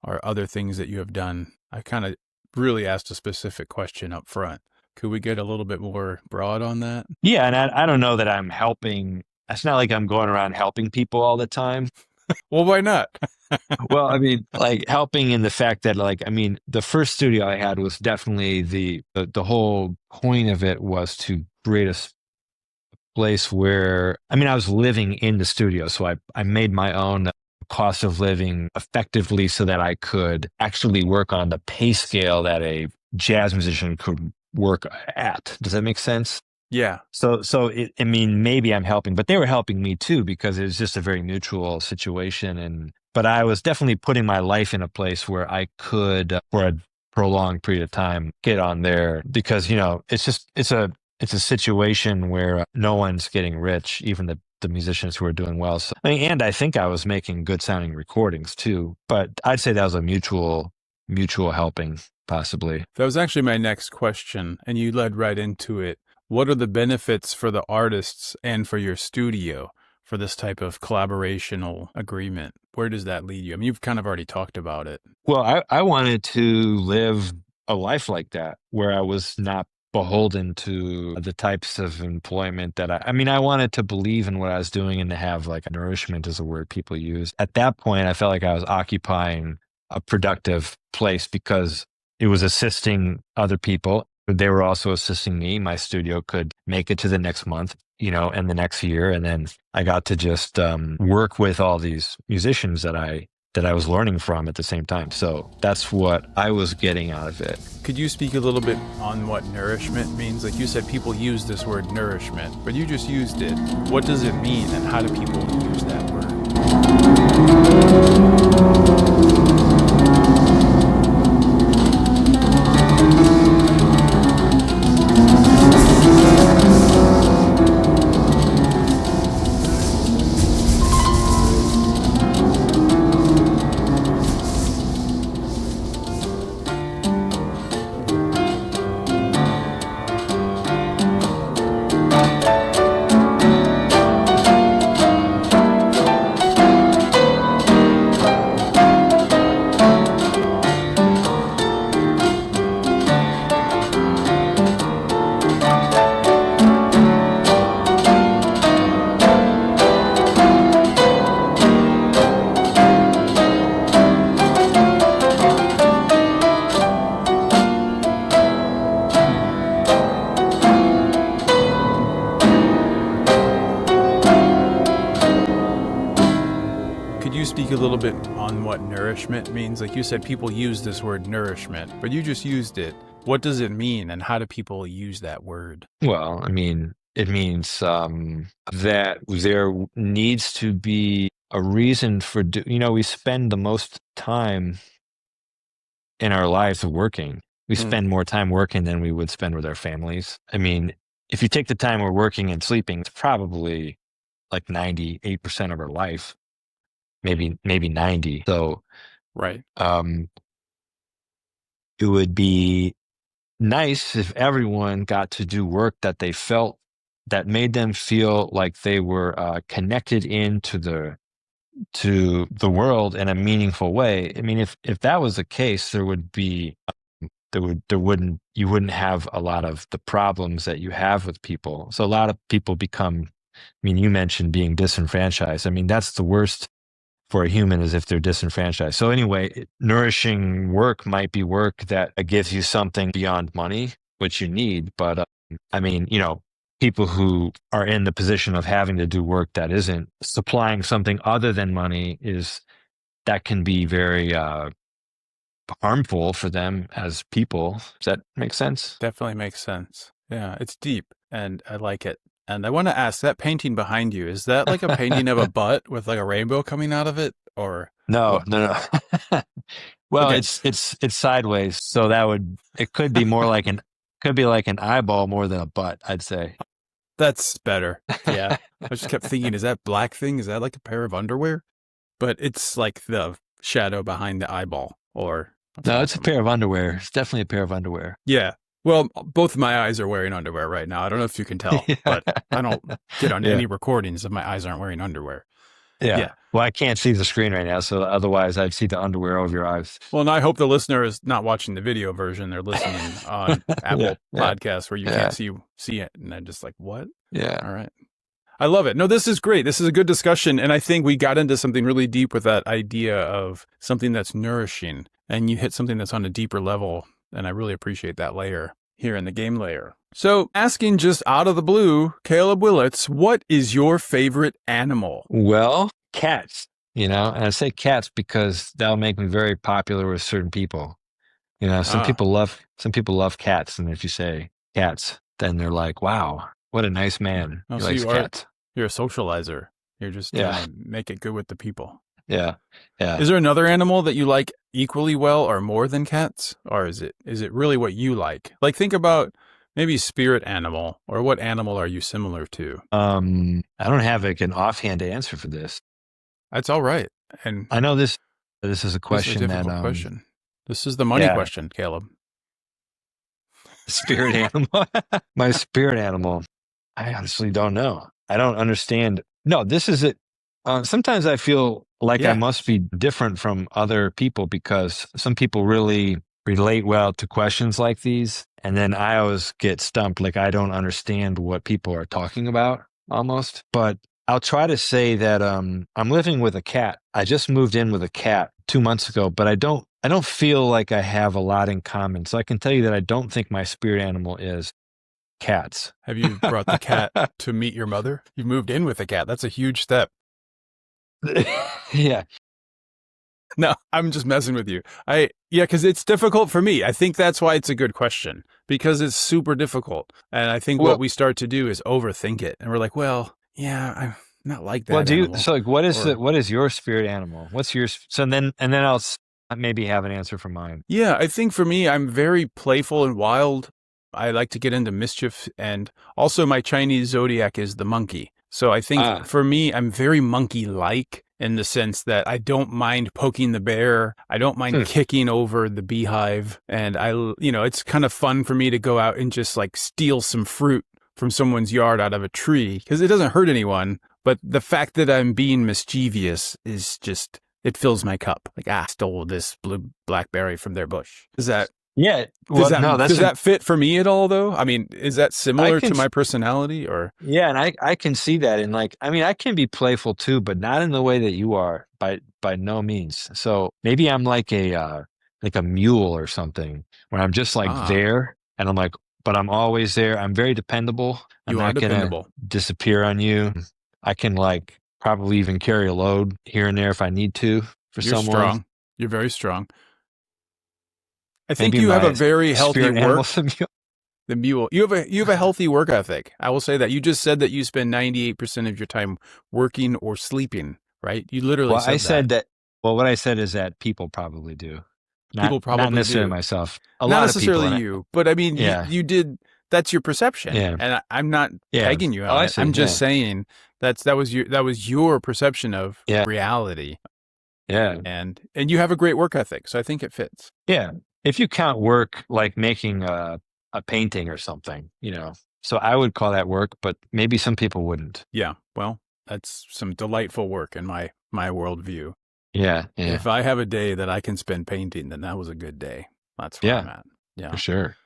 Speaker 1: or other things that you have done? I kind of really asked a specific question up front. Could we get a little bit more broad on that?
Speaker 2: Yeah, and I don't know that I'm helping. It's not like I'm going around helping people all the time.
Speaker 1: Well, why not?
Speaker 2: Well, I mean, like helping in the fact that, like, I mean, the first studio I had was definitely the whole point of it was to create a place where, I mean, I was living in the studio. So I made my own cost of living effectively so that I could actually work on the pay scale that a jazz musician could work at. Does that make sense?
Speaker 1: Yeah.
Speaker 2: So I mean, maybe I'm helping, but they were helping me too, because it was just a very mutual situation. But I was definitely putting my life in a place where I could, for a prolonged period of time, get on there, because, you know, it's a situation where no one's getting rich, even the musicians who are doing well. So, I mean, and I think I was making good sounding recordings too, but I'd say that was a mutual helping, possibly.
Speaker 1: That was actually my next question, and you led right into it. What are the benefits for the artists and for your studio for this type of collaborational agreement? Where does that lead you? I mean, you've kind of already talked about it.
Speaker 2: Well, I wanted to live a life like that where I was not beholden to the types of employment that I mean, I wanted to believe in what I was doing and to have like a nourishment is a word people use. At that point, I felt like I was occupying a productive place because it was assisting other people. They were also assisting me. My studio could make it to the next month, and the next year. And then I got to just work with all these musicians that I was learning from at the same time. So that's what I was getting out of it.
Speaker 1: Could you speak a little bit on what nourishment means? Like you said, people use this word nourishment, but you just used it. What does it mean, and how do people use that word? Speak a little bit on what nourishment means? Like you said, people use this word nourishment, but you just used it. What does it mean, and how do people use that word?
Speaker 2: Well, I mean, it means that there needs to be a reason for, we spend the most time in our lives working. We spend more time working than we would spend with our families. I mean, if you take the time we're working and sleeping, it's probably like 98% of our life. Maybe 90. So,
Speaker 1: right.
Speaker 2: It would be nice if everyone got to do work that they felt that made them feel like they were connected into the world in a meaningful way. I mean, if that was the case, there would be you wouldn't have a lot of the problems that you have with people. So a lot of people become. I mean, you mentioned being disenfranchised. I mean, that's the worst for a human, is if they're disenfranchised. So anyway, nourishing work might be work that gives you something beyond money, which you need. But I mean, people who are in the position of having to do work that isn't supplying something other than money, that can be very harmful for them as people. Does that make sense?
Speaker 1: Definitely makes sense. Yeah, it's deep, and I like it. And I want to ask, that painting behind you, is that like a painting of a butt with like a rainbow coming out of it, or
Speaker 2: no? Well,
Speaker 1: okay.
Speaker 2: it's sideways, so it could be more like an eyeball more than a butt, I'd say.
Speaker 1: That's better. Yeah. I just kept thinking, is that black thing? Is that like a pair of underwear? But it's like the shadow behind the eyeball, or
Speaker 2: no, it's a pair of underwear. It's definitely a pair of underwear.
Speaker 1: Yeah. Well, both of my eyes are wearing underwear right now. I don't know if you can tell, but I don't get on any recordings if my eyes aren't wearing underwear.
Speaker 2: Yeah. Well, I can't see the screen right now, so otherwise I'd see the underwear over your eyes.
Speaker 1: Well, and I hope the listener is not watching the video version. They're listening on Apple Podcasts where you can't see it. And I'm just like, what?
Speaker 2: Yeah.
Speaker 1: All right. I love it. No, this is great. This is a good discussion. And I think we got into something really deep with that idea of something that's nourishing. And you hit something that's on a deeper level. And I really appreciate that layer here in the game layer. So asking just out of the blue, Caleb Willitz, what is your favorite animal?
Speaker 2: Well, cats, and I say cats because that'll make me very popular with certain people. Some people love cats. And if you say cats, then they're like, wow, what a nice man.
Speaker 1: Oh,
Speaker 2: he
Speaker 1: so
Speaker 2: likes cats.
Speaker 1: You're a socializer. You're just trying to make it good with the people.
Speaker 2: Yeah. Yeah.
Speaker 1: Is there another animal that you like equally well or more than cats? Or is it really what you like? Like, think about maybe spirit animal, or what animal are you similar to?
Speaker 2: I don't have an offhand answer for this.
Speaker 1: That's all right. And
Speaker 2: I know this is a question
Speaker 1: question. This is the money question, Caleb.
Speaker 2: Spirit animal. My spirit animal. I honestly don't know. I don't understand. No, this is it. Sometimes I feel like I must be different from other people because some people really relate well to questions like these. And then I always get stumped. Like I don't understand what people are talking about almost. But I'll try to say that I'm living with a cat. I just moved in with a cat 2 months ago, but I don't feel like I have a lot in common. So I can tell you that I don't think my spirit animal is cats.
Speaker 1: Have you brought the cat to meet your mother? You've moved in with a cat. That's a huge step.
Speaker 2: Yeah.
Speaker 1: No, I'm just messing with you. Because it's difficult for me. I think that's why it's a good question, because it's super difficult. And I think what we start to do is overthink it. And we're like, well, yeah, I'm not like that.
Speaker 2: Well, so like, what is your spirit animal? What's yours? So then I'll maybe have an answer for mine.
Speaker 1: Yeah, I think for me, I'm very playful and wild. I like to get into mischief. And also my Chinese zodiac is the monkey. So I think for me, I'm very monkey-like in the sense that I don't mind poking the bear. I don't mind kicking over the beehive. And it's kind of fun for me to go out and just like steal some fruit from someone's yard out of a tree because it doesn't hurt anyone. But the fact that I'm being mischievous is just, it fills my cup. Like, I stole this blue blackberry from their bush. Is that...
Speaker 2: Yeah.
Speaker 1: Well, does that fit for me at all, though? I mean, is that similar to my personality, or?
Speaker 2: Yeah, and I can see that. And like, I mean, I can be playful too, but not in the way that you are. By no means. So maybe I'm like a mule or something, where I'm just like there, and I'm like, but I'm always there. I'm very dependable. I'm not gonna disappear on you. I can like probably even carry a load here and there if I need to for someone.
Speaker 1: You're strong. You're very strong. I think you have a very healthy work. The mule. You have a healthy work ethic. I will say that. You just said that you spend 98% of your time working or sleeping, right? You literally said that.
Speaker 2: Well, what I said is that people probably do. Not necessarily myself.
Speaker 1: Not necessarily you, but I mean, you did. That's your perception, and I'm not pegging you on it. I'm just saying that was your perception of reality.
Speaker 2: Yeah,
Speaker 1: and you have a great work ethic, so I think it fits.
Speaker 2: Yeah. If you count work like making a painting or something, so I would call that work, but maybe some people wouldn't.
Speaker 1: Yeah, well, that's some delightful work in my worldview.
Speaker 2: Yeah.
Speaker 1: If I have a day that I can spend painting, then that was a good day. That's where I'm at. Yeah,
Speaker 2: for sure.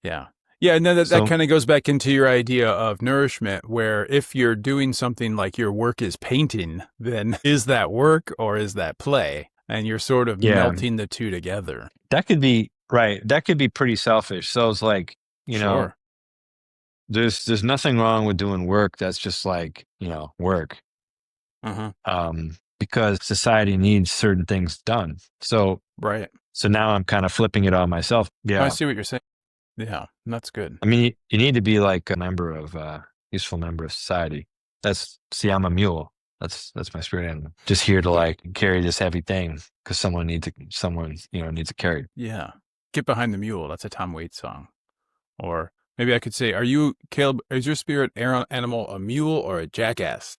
Speaker 1: Yeah. Yeah, and then that kind of goes back into your idea of nourishment, where if you're doing something like your work is painting, then is that work or is that play? And you're sort of melting the two together.
Speaker 2: That could be right. That could be pretty selfish. So it's like, there's nothing wrong with doing work that's just like, work. Because society needs certain things done. So So now I'm kind of flipping it on myself. Yeah.
Speaker 1: I see what you're saying. Yeah, that's good.
Speaker 2: I mean, you need to be like a useful member of society. I'm a mule. That's my spirit animal. Just here to like carry this heavy thing because someone needs it carried.
Speaker 1: Yeah. Get Behind the Mule. That's a Tom Waits song. Or maybe I could say, Caleb, is your spirit animal a mule or a jackass?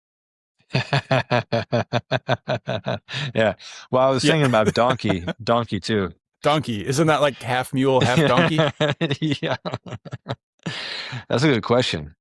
Speaker 2: Yeah. Well, I was thinking about donkey too.
Speaker 1: Donkey. Isn't that like half mule, half donkey?
Speaker 2: Yeah. That's a good question.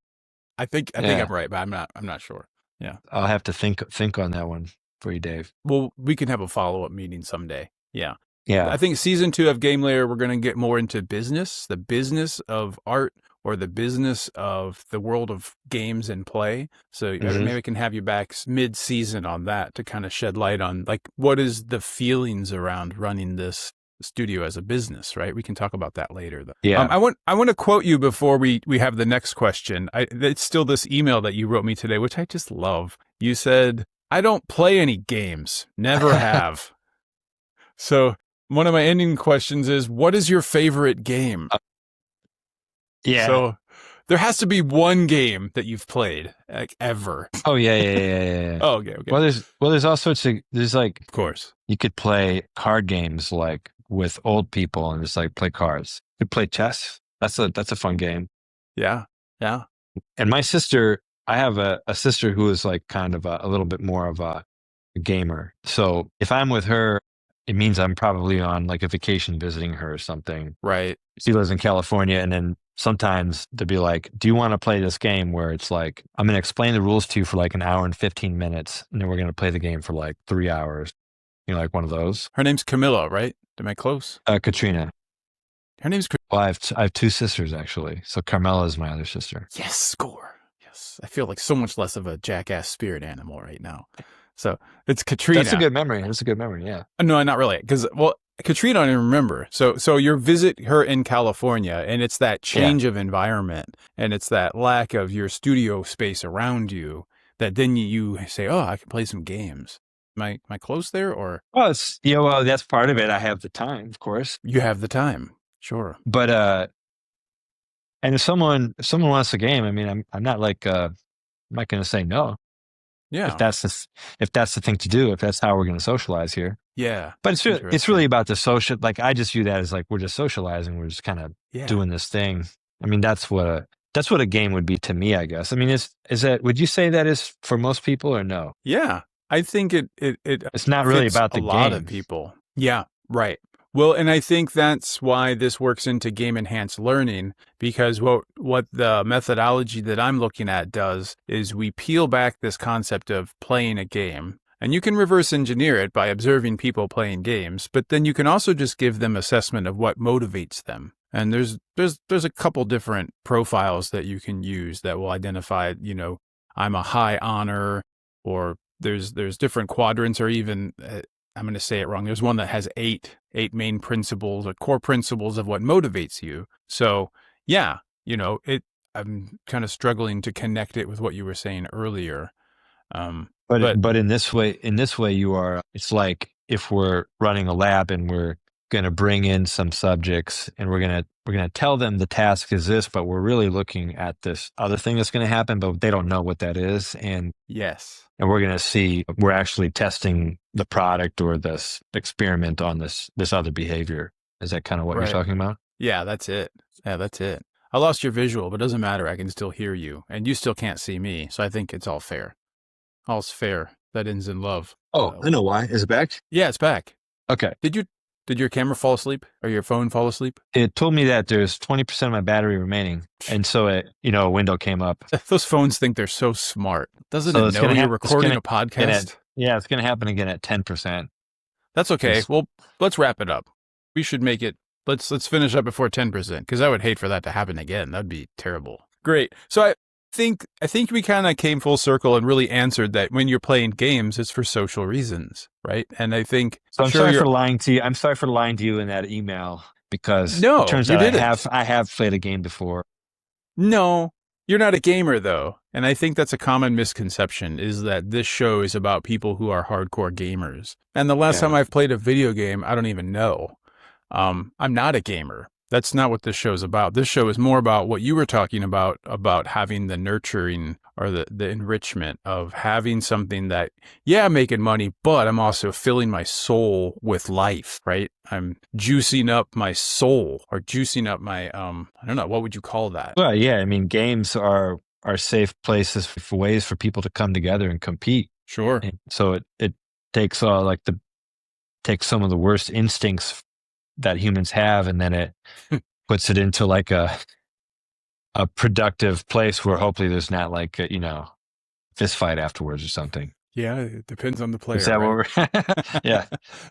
Speaker 1: I think I'm right, but I'm not sure. Yeah.
Speaker 2: I'll have to think on that one for you, Dave.
Speaker 1: Well, we can have a follow-up meeting someday. Yeah.
Speaker 2: Yeah.
Speaker 1: I think season 2 of GameLayer, we're going to get more into business, the business of art or the business of the world of games and play. So maybe we can have you back mid-season on that to kind of shed light on like what is the feelings around running this studio as a business, right? We can talk about that later though.
Speaker 2: Yeah.
Speaker 1: I want to quote you before we have the next question. It's still this email that you wrote me today, which I just love. You said, "I don't play any games, never have." So one of my ending questions is, what is your favorite game?
Speaker 2: Yeah.
Speaker 1: So there has to be one game that you've played like ever.
Speaker 2: Oh yeah.
Speaker 1: Oh, okay.
Speaker 2: Well, there's all sorts of like,
Speaker 1: of course,
Speaker 2: you could play card games like with old people and just like play cards. You could play chess. That's a fun game.
Speaker 1: Yeah.
Speaker 2: And my sister, I have a sister who is like kind of a little bit more of a gamer. So if I'm with her, it means I'm probably on like a vacation visiting her or something.
Speaker 1: Right.
Speaker 2: She lives in California, and then sometimes they'll be like, "Do you want to play this game where it's like, I'm going to explain the rules to you for like an hour and 15 minutes, and then we're going to play the game for like 3 hours." Like one of those.
Speaker 1: Her name's Camilla, right? Am I close?
Speaker 2: Katrina.
Speaker 1: Her name's
Speaker 2: Well, I have two sisters, actually. So Carmela is my other sister.
Speaker 1: Yes, score. Yes. I feel like so much less of a jackass spirit animal right now. So it's Katrina.
Speaker 2: That's a good memory. That's a good memory, yeah.
Speaker 1: No, not really. Because, well, Katrina, I don't even remember. So you visit her in California, and it's that change of environment, and it's that lack of your studio space around you that then you say, oh, I can play some games. Am I close there, or?
Speaker 2: Well, well, that's part of it. I have the time, of course.
Speaker 1: You have the time. Sure.
Speaker 2: But, and if someone wants a game, I mean, I'm not like, I'm not going to say no.
Speaker 1: Yeah.
Speaker 2: If that's the thing to do, if that's how we're going to socialize here.
Speaker 1: Yeah.
Speaker 2: But it's really about the social, like, I just view that as like, we're just socializing. We're just kind of doing this thing. I mean, that's what a game would be to me, I guess. I mean, would you say that is for most people or no?
Speaker 1: Yeah. I think
Speaker 2: it's not really about the game. A
Speaker 1: lot of people. Yeah. Right. Well, and I think that's why this works into game-enhanced learning, because what the methodology that I'm looking at does is we peel back this concept of playing a game, and you can reverse engineer it by observing people playing games, but then you can also just give them assessment of what motivates them. And there's a couple different profiles that you can use that will identify, I'm a high honor, or there's different quadrants, or even I'm going to say it wrong. There's one that has eight main principles or core principles of what motivates you. So yeah, I'm kind of struggling to connect it with what you were saying earlier.
Speaker 2: But in this way, it's like if we're running a lab and we're going to bring in some subjects and we're going to tell them the task is this, but we're really looking at this other thing that's going to happen, but they don't know what that is. And
Speaker 1: yes.
Speaker 2: And we're going to see, we're actually testing the product or this experiment on this other behavior. Is that kind of what you're talking about?
Speaker 1: Yeah, that's it. I lost your visual, but it doesn't matter. I can still hear you, and you still can't see me. So I think it's all fair. All's fair. That ends in love.
Speaker 2: Oh, I know why. Is it back?
Speaker 1: Yeah, it's back.
Speaker 2: Okay.
Speaker 1: Did your camera fall asleep or your phone fall asleep?
Speaker 2: It told me that there's 20% of my battery remaining. And so a window came up.
Speaker 1: Those phones think they're so smart. Doesn't it know you're recording a podcast?
Speaker 2: It's going to happen again at 10%.
Speaker 1: That's okay. Well, let's wrap it up. We should make it, let's finish up before 10%, because I would hate for that to happen again. That'd be terrible. Great. So I think we kind of came full circle and really answered that when you're playing games, it's for social reasons, right? And I think
Speaker 2: I'm sorry for lying to you. I'm sorry for lying to you in that email, because it turns out I have played a game before.
Speaker 1: No, you're not a gamer though. And I think that's a common misconception, is that this show is about people who are hardcore gamers. And the last time I've played a video game, I don't even know. I'm not a gamer. That's not what this show is about. This show is more about what you were talking about having the nurturing or the enrichment of having something that, I'm making money, but I'm also filling my soul with life, right? I'm juicing up my soul, or juicing up my, I don't know, what would you call that?
Speaker 2: Well, yeah, I mean, games are safe places for ways for people to come together and compete.
Speaker 1: Sure.
Speaker 2: And so it takes takes some of the worst instincts that humans have, and then it puts it into like a productive place where hopefully there's not like a, fist fight afterwards or something.
Speaker 1: Yeah, it depends on the player.
Speaker 2: Is that
Speaker 1: right?
Speaker 2: what we're? Yeah.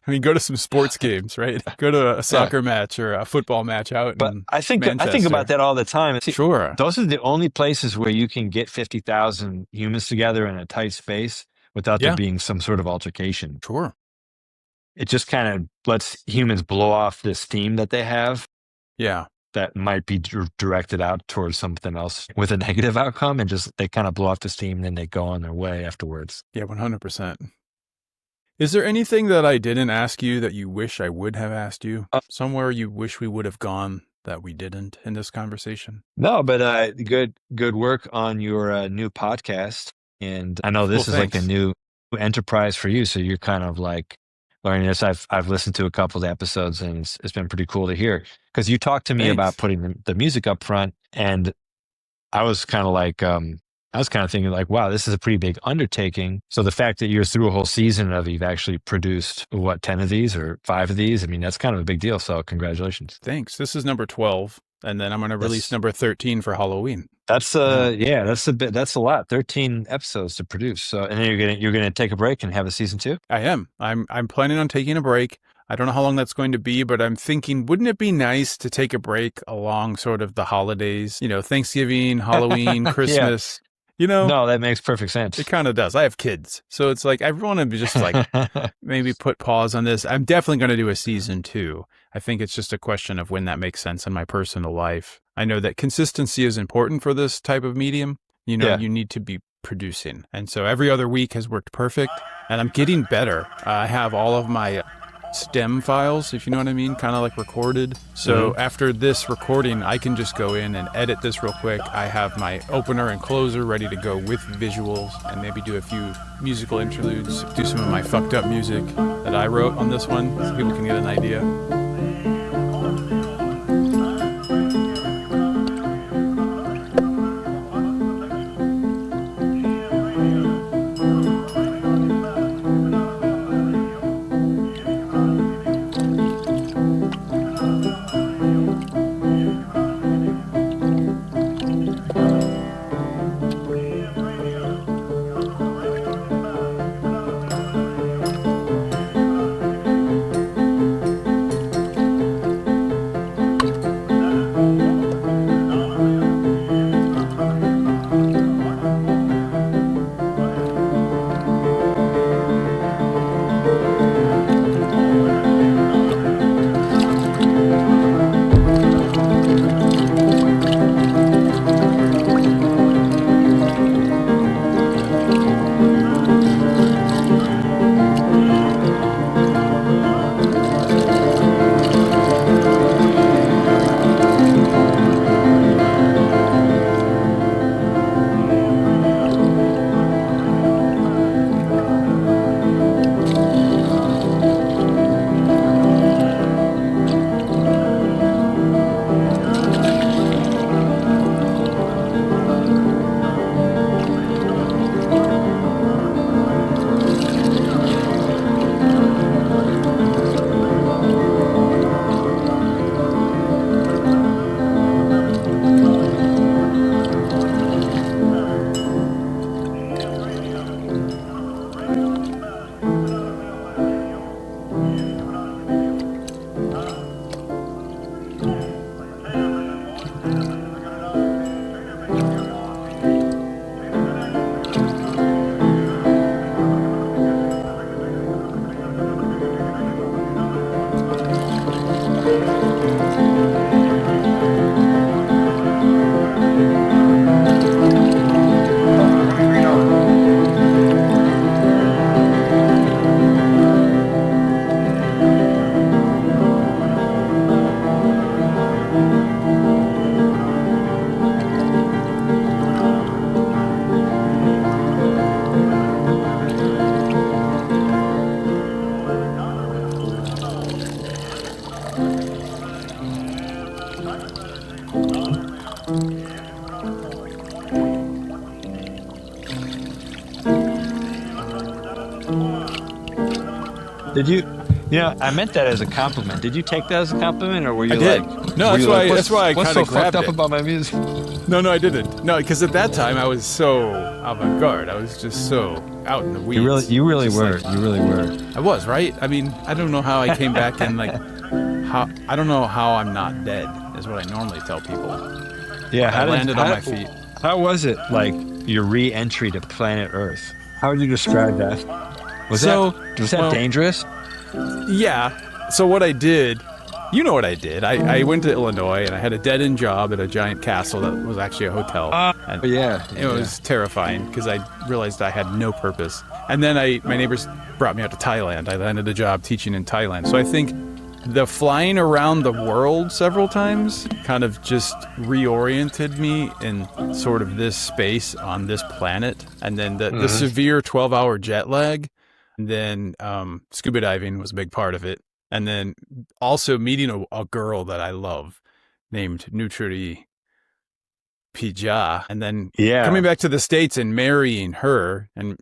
Speaker 1: I mean, go to some sports games, right? Go to a soccer match or a football match out.
Speaker 2: But I think about that all the time.
Speaker 1: Sure.
Speaker 2: Those are the only places where you can get 50,000 humans together in a tight space without there being some sort of altercation.
Speaker 1: Sure.
Speaker 2: It just kind of lets humans blow off this steam that they have.
Speaker 1: Yeah.
Speaker 2: That might be directed out towards something else with a negative outcome, and just they kind of blow off the steam and then they go on their way afterwards.
Speaker 1: Yeah, 100%. Is there anything that I didn't ask you that you wish I would have asked you? Somewhere you wish we would have gone that we didn't in this conversation?
Speaker 2: No, but good work on your new podcast. And I know this is like a new enterprise for you, so you're kind of like learning this. I've listened to a couple of episodes, and it's been pretty cool to hear, because you talked to me about putting the music up front, and I was kind of thinking like, wow, this is a pretty big undertaking. So the fact that you're through a whole season you've actually produced 10 of these or 5 of these, I mean, that's kind of a big deal. So congratulations.
Speaker 1: Thanks. This is number 12, and then I'm going to release number 13 for Halloween.
Speaker 2: That's that's a lot. 13 episodes to produce. So, and then you're gonna take a break and have a season 2.
Speaker 1: I am. I'm planning on taking a break. I don't know how long that's going to be, but I'm thinking, wouldn't it be nice to take a break along sort of the holidays, Thanksgiving, Halloween, Christmas,
Speaker 2: No, that makes perfect sense.
Speaker 1: It kind of does. I have kids. So it's like, I want to just like maybe put pause on this. I'm definitely going to do a season 2. I think it's just a question of when that makes sense in my personal life. I know that consistency is important for this type of medium. You need to be producing. And so every other week has worked perfect, and I'm getting better. I have all of my stem files, if you know what I mean, kind of like recorded. So after this recording, I can just go in and edit this real quick. I have my opener and closer ready to go with visuals, and maybe do a few musical interludes, do some of my fucked up music that I wrote on this one so people can get an idea.
Speaker 2: Did you? I meant that as a compliment. Did you take that as a compliment, or were you
Speaker 1: I did.
Speaker 2: like?
Speaker 1: No, that's why I kind of
Speaker 2: so
Speaker 1: grabbed
Speaker 2: fucked up
Speaker 1: it.
Speaker 2: about my music?
Speaker 1: No, I didn't. No, because at that time I was so avant-garde. I was just so out in the weeds.
Speaker 2: You really were.
Speaker 1: Like,
Speaker 2: you really were.
Speaker 1: I was, right? I mean, I don't know how I came back and I don't know how I'm not dead, is what I normally tell people.
Speaker 2: Yeah,
Speaker 1: I landed on my feet.
Speaker 2: How was it, like, your re-entry to planet Earth? How would you describe that? Was that dangerous?
Speaker 1: Yeah. So what I did, you know what I did. I went to Illinois and I had a dead-end job at a giant castle that was actually a hotel. And it was terrifying because I realized I had no purpose. And then my neighbors brought me out to Thailand. I landed a job teaching in Thailand. So I think the flying around the world several times kind of just reoriented me in sort of this space on this planet. And then the severe 12-hour jet lag. And then scuba diving was a big part of it. And then also meeting a girl that I love named Nutriri Pija. And then coming back to the States and marrying her and,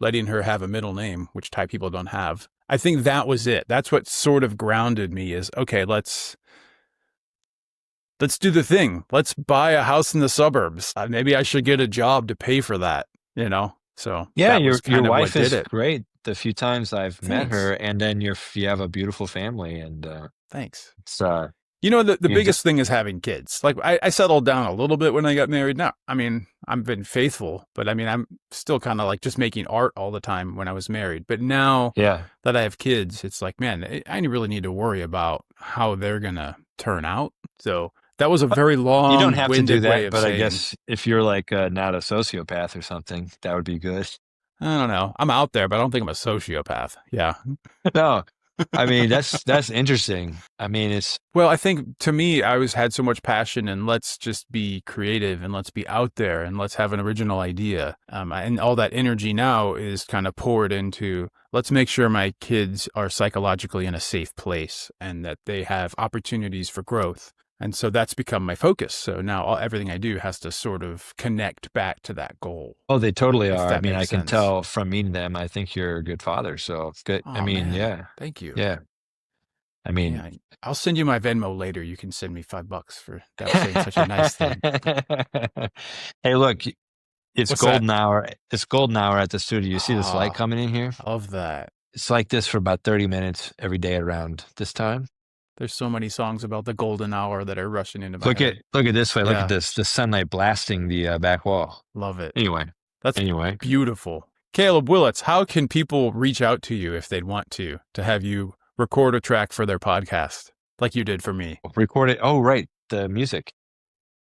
Speaker 1: letting her have a middle name, which Thai people don't have. I think that was it. That's what sort of grounded me is, okay, let's do the thing. Let's buy a house in the suburbs. Maybe I should get a job to pay for that, So
Speaker 2: yeah, your wife is great. the few times I've met her, and then you have a beautiful family, and
Speaker 1: Thanks.
Speaker 2: it's
Speaker 1: You know, the
Speaker 2: you know,
Speaker 1: biggest thing is having kids. Like I settled down a little bit when I got married. Now, I mean, I've been faithful, but I mean, I'm still kind of like just making art all the time when I was married. But now that I have kids, it's like, man, I really need to worry about how they're going to turn out. So that was a very long,
Speaker 2: you don't have to do
Speaker 1: way
Speaker 2: that,
Speaker 1: of
Speaker 2: but
Speaker 1: saying,
Speaker 2: I guess if you're like not a sociopath or something, that would be good.
Speaker 1: I don't know. I'm out there, but I don't think I'm a sociopath. Yeah.
Speaker 2: No, I mean, that's interesting. I mean, it's
Speaker 1: Well, I think to me, I always had so much passion and let's just be creative and let's be out there and let's have an original idea. And all that energy now is kind of poured into let's make sure my kids are psychologically in a safe place and that they have opportunities for growth. And so that's become my focus. So now everything I do has to sort of connect back to that goal.
Speaker 2: oh, they totally
Speaker 1: If
Speaker 2: are. I
Speaker 1: that
Speaker 2: mean, I
Speaker 1: makes
Speaker 2: can
Speaker 1: sense.
Speaker 2: tell from meeting them. I think you're a good father. So good. I
Speaker 1: Aw,
Speaker 2: mean,
Speaker 1: man.
Speaker 2: yeah,
Speaker 1: Thank you.
Speaker 2: yeah. I mean,
Speaker 1: Yeah, I'll send you my Venmo later. You can send me $5 for that saying such a nice thing.
Speaker 2: hey, look, it's
Speaker 1: What's
Speaker 2: golden hour. It's golden hour at the studio. You see this light
Speaker 1: Ah,
Speaker 2: coming in here?
Speaker 1: I love that.
Speaker 2: It's like this for about 30 minutes every day around this time.
Speaker 1: There's so many songs about the golden hour that are rushing into my
Speaker 2: Look
Speaker 1: head.
Speaker 2: at this way. Look
Speaker 1: Yeah.
Speaker 2: at this. The sunlight blasting the back wall.
Speaker 1: Love it.
Speaker 2: Anyway,
Speaker 1: That's
Speaker 2: anyway.
Speaker 1: beautiful. Caleb Willitz, how can people reach out to you if they'd want to have you record a track for their podcast like you did for me?
Speaker 2: Record it. Oh, right. The music.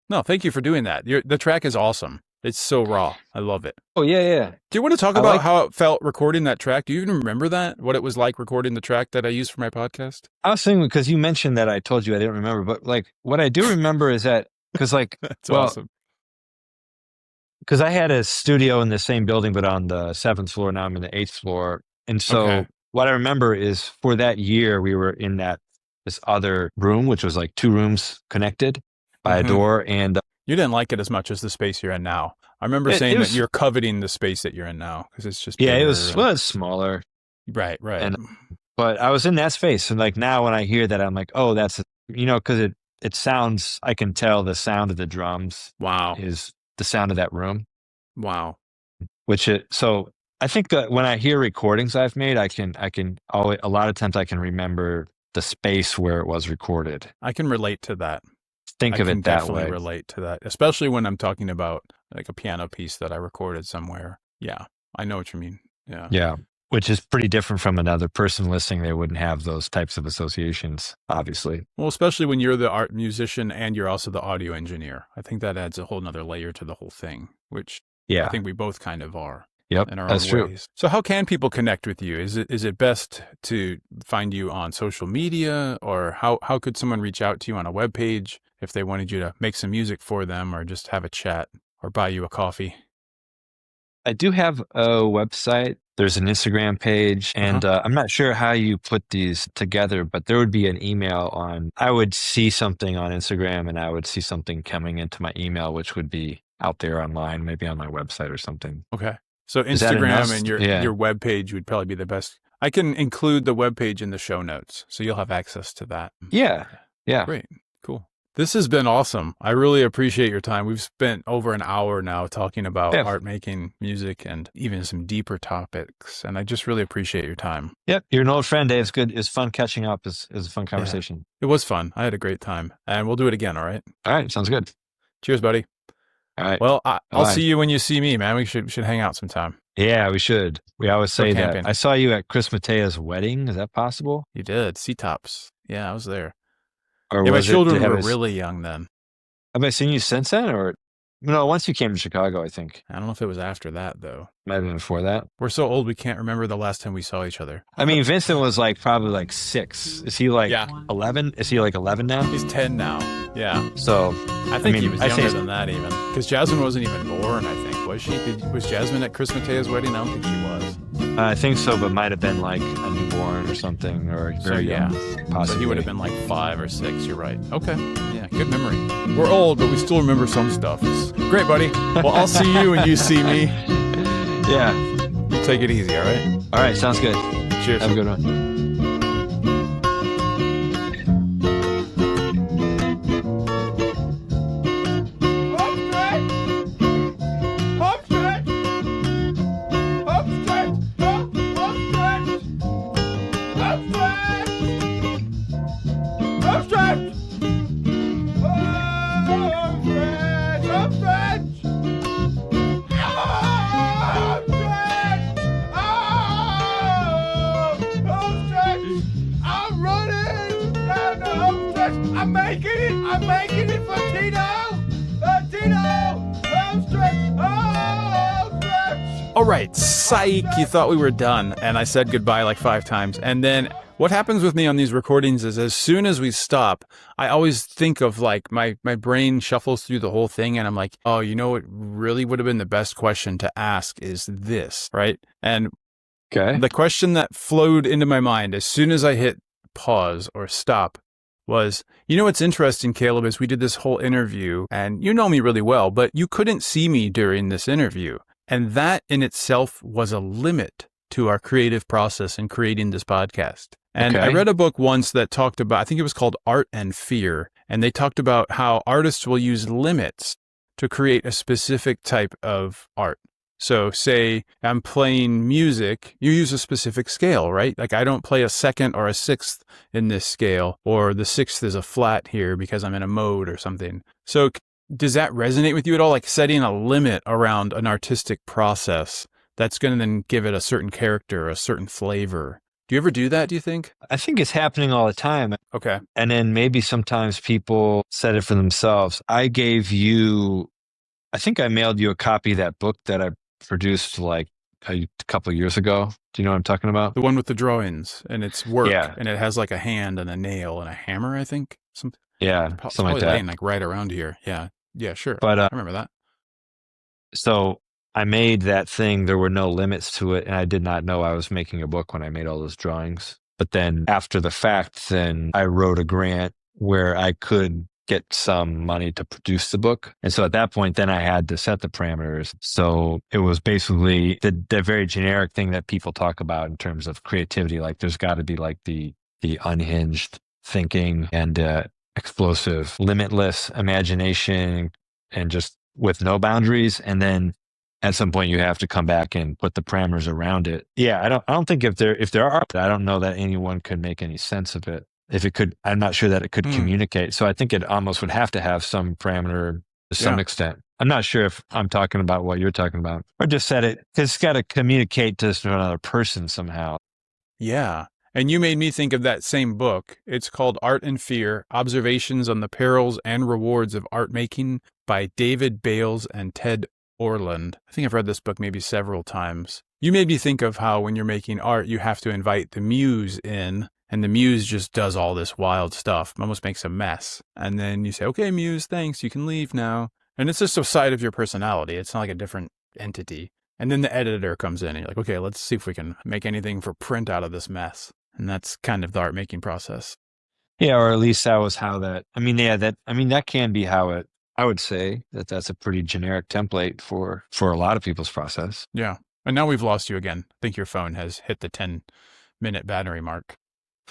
Speaker 1: No, thank you for doing that. The track is awesome. It's so raw. I love it.
Speaker 2: Oh, yeah.
Speaker 1: Do you want to talk
Speaker 2: I
Speaker 1: about
Speaker 2: like-
Speaker 1: how it felt recording that track? Do you even remember that? What it was like recording the track that I used for my podcast?
Speaker 2: I was thinking because you mentioned that I told you I didn't remember, but like what I do remember is that because like
Speaker 1: That's
Speaker 2: well,
Speaker 1: awesome.
Speaker 2: because I had a studio in the same building, but on the 7th floor. Now I'm in the 8th floor. And so
Speaker 1: Okay.
Speaker 2: what I remember is for that year, we were in this other room, which was like 2 rooms connected by a
Speaker 1: Mhm.
Speaker 2: door. And
Speaker 1: You didn't like it as much as the space you're in now. I remember
Speaker 2: It-
Speaker 1: saying
Speaker 2: it was-
Speaker 1: that you're coveting the space that you're in now because it's just
Speaker 2: yeah, it
Speaker 1: bigger
Speaker 2: was,
Speaker 1: and-
Speaker 2: well, it's smaller.
Speaker 1: right.
Speaker 2: and- But I was in that space. And like now when I hear that, I'm like, oh, that's, because it sounds, I can tell the sound of the drums
Speaker 1: Wow.
Speaker 2: is the sound of that room.
Speaker 1: Wow.
Speaker 2: So I think that when I hear recordings I've made, I can always, a lot of times I can remember the space where it was recorded.
Speaker 1: I can relate to that.
Speaker 2: Think
Speaker 1: I
Speaker 2: of
Speaker 1: can
Speaker 2: it that
Speaker 1: definitely
Speaker 2: way.
Speaker 1: relate to that, especially when I'm talking about like a piano piece that I recorded somewhere. Yeah, I know what you mean. Yeah.
Speaker 2: Yeah. Which is pretty different from another person listening. They wouldn't have those types of associations, obviously.
Speaker 1: Well, especially when you're the art musician and you're also the audio engineer. I think that adds a whole nother layer to the whole thing, which
Speaker 2: Yeah.
Speaker 1: I think we both kind of are.
Speaker 2: Yep.
Speaker 1: In our
Speaker 2: That's
Speaker 1: own
Speaker 2: true.
Speaker 1: ways. So how can people connect with you? Is it best to find you on social media, or how could someone reach out to you on a web page if they wanted you to make some music for them or just have a chat or buy you a coffee?
Speaker 2: I do have a website. There's an Instagram page, and I'm not sure how you put these together, but there would be an email on. I would see something on Instagram, and I would see something coming into my email, which would be out there online, maybe on my website or something.
Speaker 1: Okay. So
Speaker 2: Is that enough?
Speaker 1: Instagram and
Speaker 2: Yeah.
Speaker 1: your web page would probably be the best. I can include the web page in the show notes, so you'll have access to that.
Speaker 2: Yeah.
Speaker 1: Great. Cool. This has been awesome. I really appreciate your time. We've spent over an hour now talking about
Speaker 2: Yeah.
Speaker 1: art making, music, and even some deeper topics. And I just really appreciate your time.
Speaker 2: Yep. You're an old friend, Dave. It's good. It's fun catching up. It's a fun conversation.
Speaker 1: It was fun. I had a great time. And we'll do it again, all right?
Speaker 2: All right. Sounds good.
Speaker 1: Cheers, buddy.
Speaker 2: All right.
Speaker 1: Well, I'll
Speaker 2: Bye.
Speaker 1: see you when you see me, man. We should hang out sometime.
Speaker 2: Yeah, we should. We always
Speaker 1: Go
Speaker 2: say
Speaker 1: camping.
Speaker 2: that. I saw you at Chris Matea's wedding. Is that possible?
Speaker 1: You did. Sea-tops. Yeah, I was there.
Speaker 2: Or
Speaker 1: Yeah, my
Speaker 2: was it-
Speaker 1: children
Speaker 2: did it
Speaker 1: were
Speaker 2: have a-
Speaker 1: really young then.
Speaker 2: Have I seen you since then? Or no, once you came to Chicago, I think.
Speaker 1: I don't know if it was after that, though.
Speaker 2: Might have been before that.
Speaker 1: We're so old we can't remember the last time we saw each other.
Speaker 2: I mean, Vincent was like probably like 6. Is he like
Speaker 1: Yeah.
Speaker 2: 11? Is he like 11 now?
Speaker 1: He's 10 now. Yeah.
Speaker 2: So
Speaker 1: I think he
Speaker 2: mean,
Speaker 1: was
Speaker 2: I
Speaker 1: younger
Speaker 2: think-
Speaker 1: than that even. Because Jasmine wasn't even born, I think. Was she? Was Jasmine at Chris Matea's wedding? I don't think she was.
Speaker 2: I think so, but might have been like a newborn or something, or
Speaker 1: So,
Speaker 2: very
Speaker 1: yeah.
Speaker 2: young.
Speaker 1: So
Speaker 2: Possibly.
Speaker 1: he would have been like 5 or 6. You're right. Okay. Yeah, good memory. We're old, but we still remember some stuff. Great, buddy. Well, I'll see you when you see me.
Speaker 2: Yeah.
Speaker 1: You take it easy, all right?
Speaker 2: All right. Sounds good.
Speaker 1: Cheers.
Speaker 2: Have a good one.
Speaker 7: Hop stretch!
Speaker 1: All right, psych, you thought we were done, and I said goodbye like 5 times. And then what happens with me on these recordings is as soon as we stop, I always think of like my brain shuffles through the whole thing, and I'm like, oh, you know what really would have been the best question to ask is this, right? And the question that flowed into my mind as soon as I hit pause or stop was, you know what's interesting, Caleb, is we did this whole interview, and you know me really well, but you couldn't see me during this interview. And that in itself was a limit to our creative process in creating this podcast. And I read a book once that talked about, I think it was called Art and Fear. And they talked about how artists will use limits to create a specific type of art. So say I'm playing music, you use a specific scale, right? Like I don't play a second or a sixth in this scale, or the sixth is a flat here because I'm in a mode or something. So does that resonate with you at all? Like setting a limit around an artistic process that's going to then give it a certain character, a certain flavor. Do you ever do that, do you think?
Speaker 2: I think it's happening all the time.
Speaker 1: Okay.
Speaker 2: And then maybe sometimes people set it for themselves. I think I mailed you a copy of that book that I produced like a couple of years ago. Do you know what I'm talking about?
Speaker 1: The one with the drawings, and it's work, and it has like a hand and a nail and a hammer, I think. Something like that. Laying like right around here. Yeah, sure.
Speaker 2: But
Speaker 1: I remember that.
Speaker 2: So I made that thing. There were no limits to it, and I did not know I was making a book when I made all those drawings. But then after the fact, then I wrote a grant where I could get some money to produce the book. And so at that point, then I had to set the parameters. So it was basically the very generic thing that people talk about in terms of creativity. Like there's got to be like the unhinged thinking and explosive, limitless imagination, and just with no boundaries. And then at some point you have to come back and put the parameters around it. Yeah, I don't think if there are, I don't know that anyone could make any sense of it. If it could, I'm not sure that it could communicate. So I think it almost would have to have some parameter to some extent. I'm not sure if I'm talking about what you're talking about, or just said it because it's got to communicate to another person somehow.
Speaker 1: Yeah. And you made me think of that same book. It's called Art and Fear, Observations on the Perils and Rewards of Art Making by David Bales and Ted Orland. I think I've read this book maybe several times. You made me think of how when you're making art, you have to invite the muse in, and the muse just does all this wild stuff, almost makes a mess. And then you say, okay, muse, thanks, you can leave now. And it's just a side of your personality. It's not like a different entity. And then the editor comes in and you're like, okay, let's see if we can make anything for print out of this mess. And that's kind of the art making process.
Speaker 2: Yeah, or at least that was how that can be how it, I would say that's a pretty generic template for a lot of people's process.
Speaker 1: Yeah. And now we've lost you again. I think your phone has hit the 10-minute battery mark.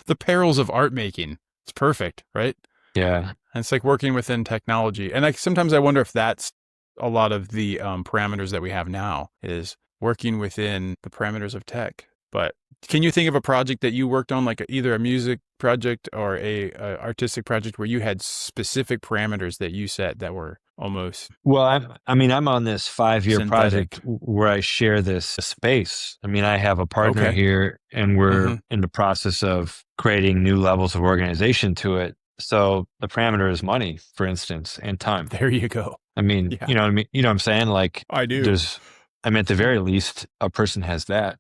Speaker 1: The perils of art making. It's perfect, right?
Speaker 2: Yeah.
Speaker 1: And it's like working within technology. And sometimes I wonder if that's a lot of the parameters that we have now is working within the parameters of tech. But can you think of a project that you worked on, like either a music project or a artistic project where you had specific parameters that you set that were almost...
Speaker 2: Well, I'm on this 5-year project where I share this space. I mean, I have a partner here and we're in the process of creating new levels of organization to it. So the parameter is money, for instance, and time.
Speaker 1: There you go.
Speaker 2: I mean, you know what I mean? You know what I'm saying? Like,
Speaker 1: I do.
Speaker 2: At the very least, a person has that.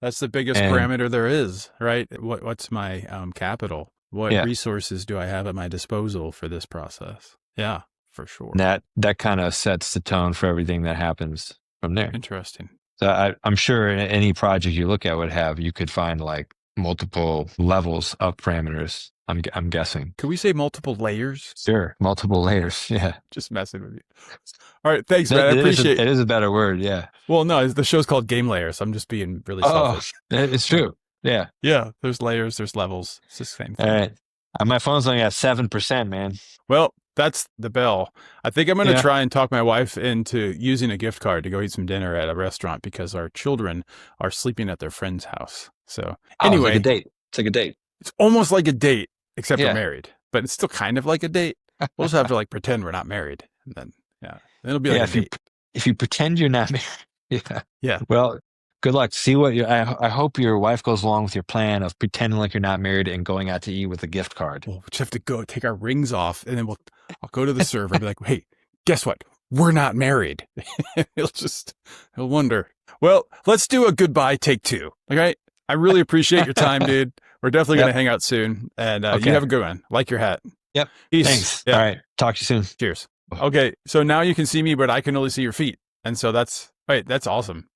Speaker 1: That's the biggest parameter there is, right? What's my capital? What resources do I have at my disposal for this process? Yeah, for sure.
Speaker 2: That kind of sets the tone for everything that happens from there.
Speaker 1: Interesting.
Speaker 2: So I'm sure any project you look at you could find like multiple levels of parameters. I'm guessing.
Speaker 1: Could we say multiple layers?
Speaker 2: Sure, multiple layers. Yeah,
Speaker 1: just messing with you. All right, thanks, man. I appreciate
Speaker 2: it. It is a better word. Yeah.
Speaker 1: Well, no, the show's called GAMELAYER, so I'm just being really selfish.
Speaker 2: It's true. Yeah.
Speaker 1: Yeah. There's layers. There's levels. It's the same thing.
Speaker 2: All right. My phone's only at 7%, man.
Speaker 1: Well, that's the bell. I think I'm going to try and talk my wife into using a gift card to go eat some dinner at a restaurant because our children are sleeping at their friend's house. So anyway,
Speaker 2: it's like a date. It's like a date.
Speaker 1: It's almost like a date, except we're married, but it's still kind of like a date. We'll just have to like pretend we're not married, and then it'll be like a date.
Speaker 2: If you pretend you're not married,
Speaker 1: yeah.
Speaker 2: Well, good luck. See what I hope your wife goes along with your plan of pretending like you're not married and going out to eat with a gift card.
Speaker 1: We'll just have to go take our rings off, and then I'll go to the server and be like, "Hey, guess what? we're not married. He'll wonder. Well, let's do a goodbye take 2. Okay. I really appreciate your time, dude. We're definitely going to hang out soon. And you have a good one. Like your hat.
Speaker 2: Yep.
Speaker 1: Peace.
Speaker 2: Thanks.
Speaker 1: Yeah.
Speaker 2: All right. Talk to you soon.
Speaker 1: Cheers. Okay. So now you can see me, but I can only see your feet. And so that's awesome.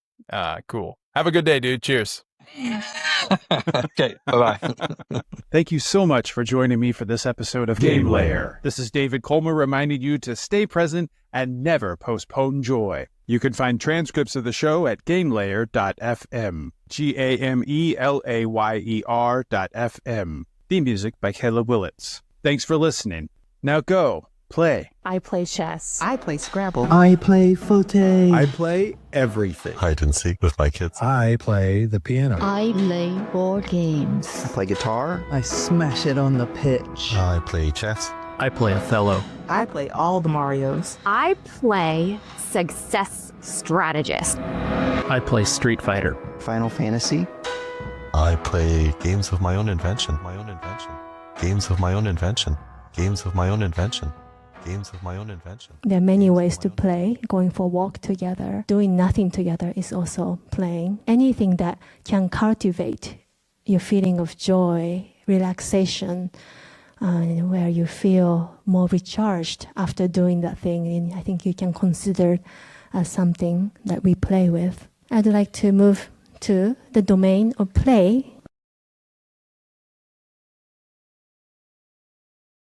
Speaker 1: Cool. Have a good day, dude. Cheers.
Speaker 2: Okay. Bye-bye.
Speaker 1: Thank you so much for joining me for this episode of Game Layer. This is David Kolmer reminding you to stay present and never postpone joy. You can find transcripts of the show at GAMELAYER.fm. GAMELAYER.fm. Theme music by Caleb Willitz. Thanks for listening. Now go. Play.
Speaker 7: I play chess.
Speaker 8: I play Scrabble.
Speaker 5: I play faute. I play everything.
Speaker 6: Hide and seek with my kids.
Speaker 3: I play the piano.
Speaker 9: I play board games.
Speaker 10: I play guitar.
Speaker 8: I smash it on the pitch.
Speaker 6: I play chess.
Speaker 10: I play Othello.
Speaker 8: I play all the Marios.
Speaker 9: I play Success Strategist.
Speaker 10: I play Street Fighter.
Speaker 8: Final Fantasy.
Speaker 6: I play games of my own invention. Games of my own invention. Games of my own invention. Games of my own invention.
Speaker 4: There are many ways to play. Going for a walk together, doing nothing together is also playing. Anything that can cultivate your feeling of joy, relaxation, where you feel more recharged after doing that thing, and I think you can consider as something that we play with. I'd like to move to the domain of play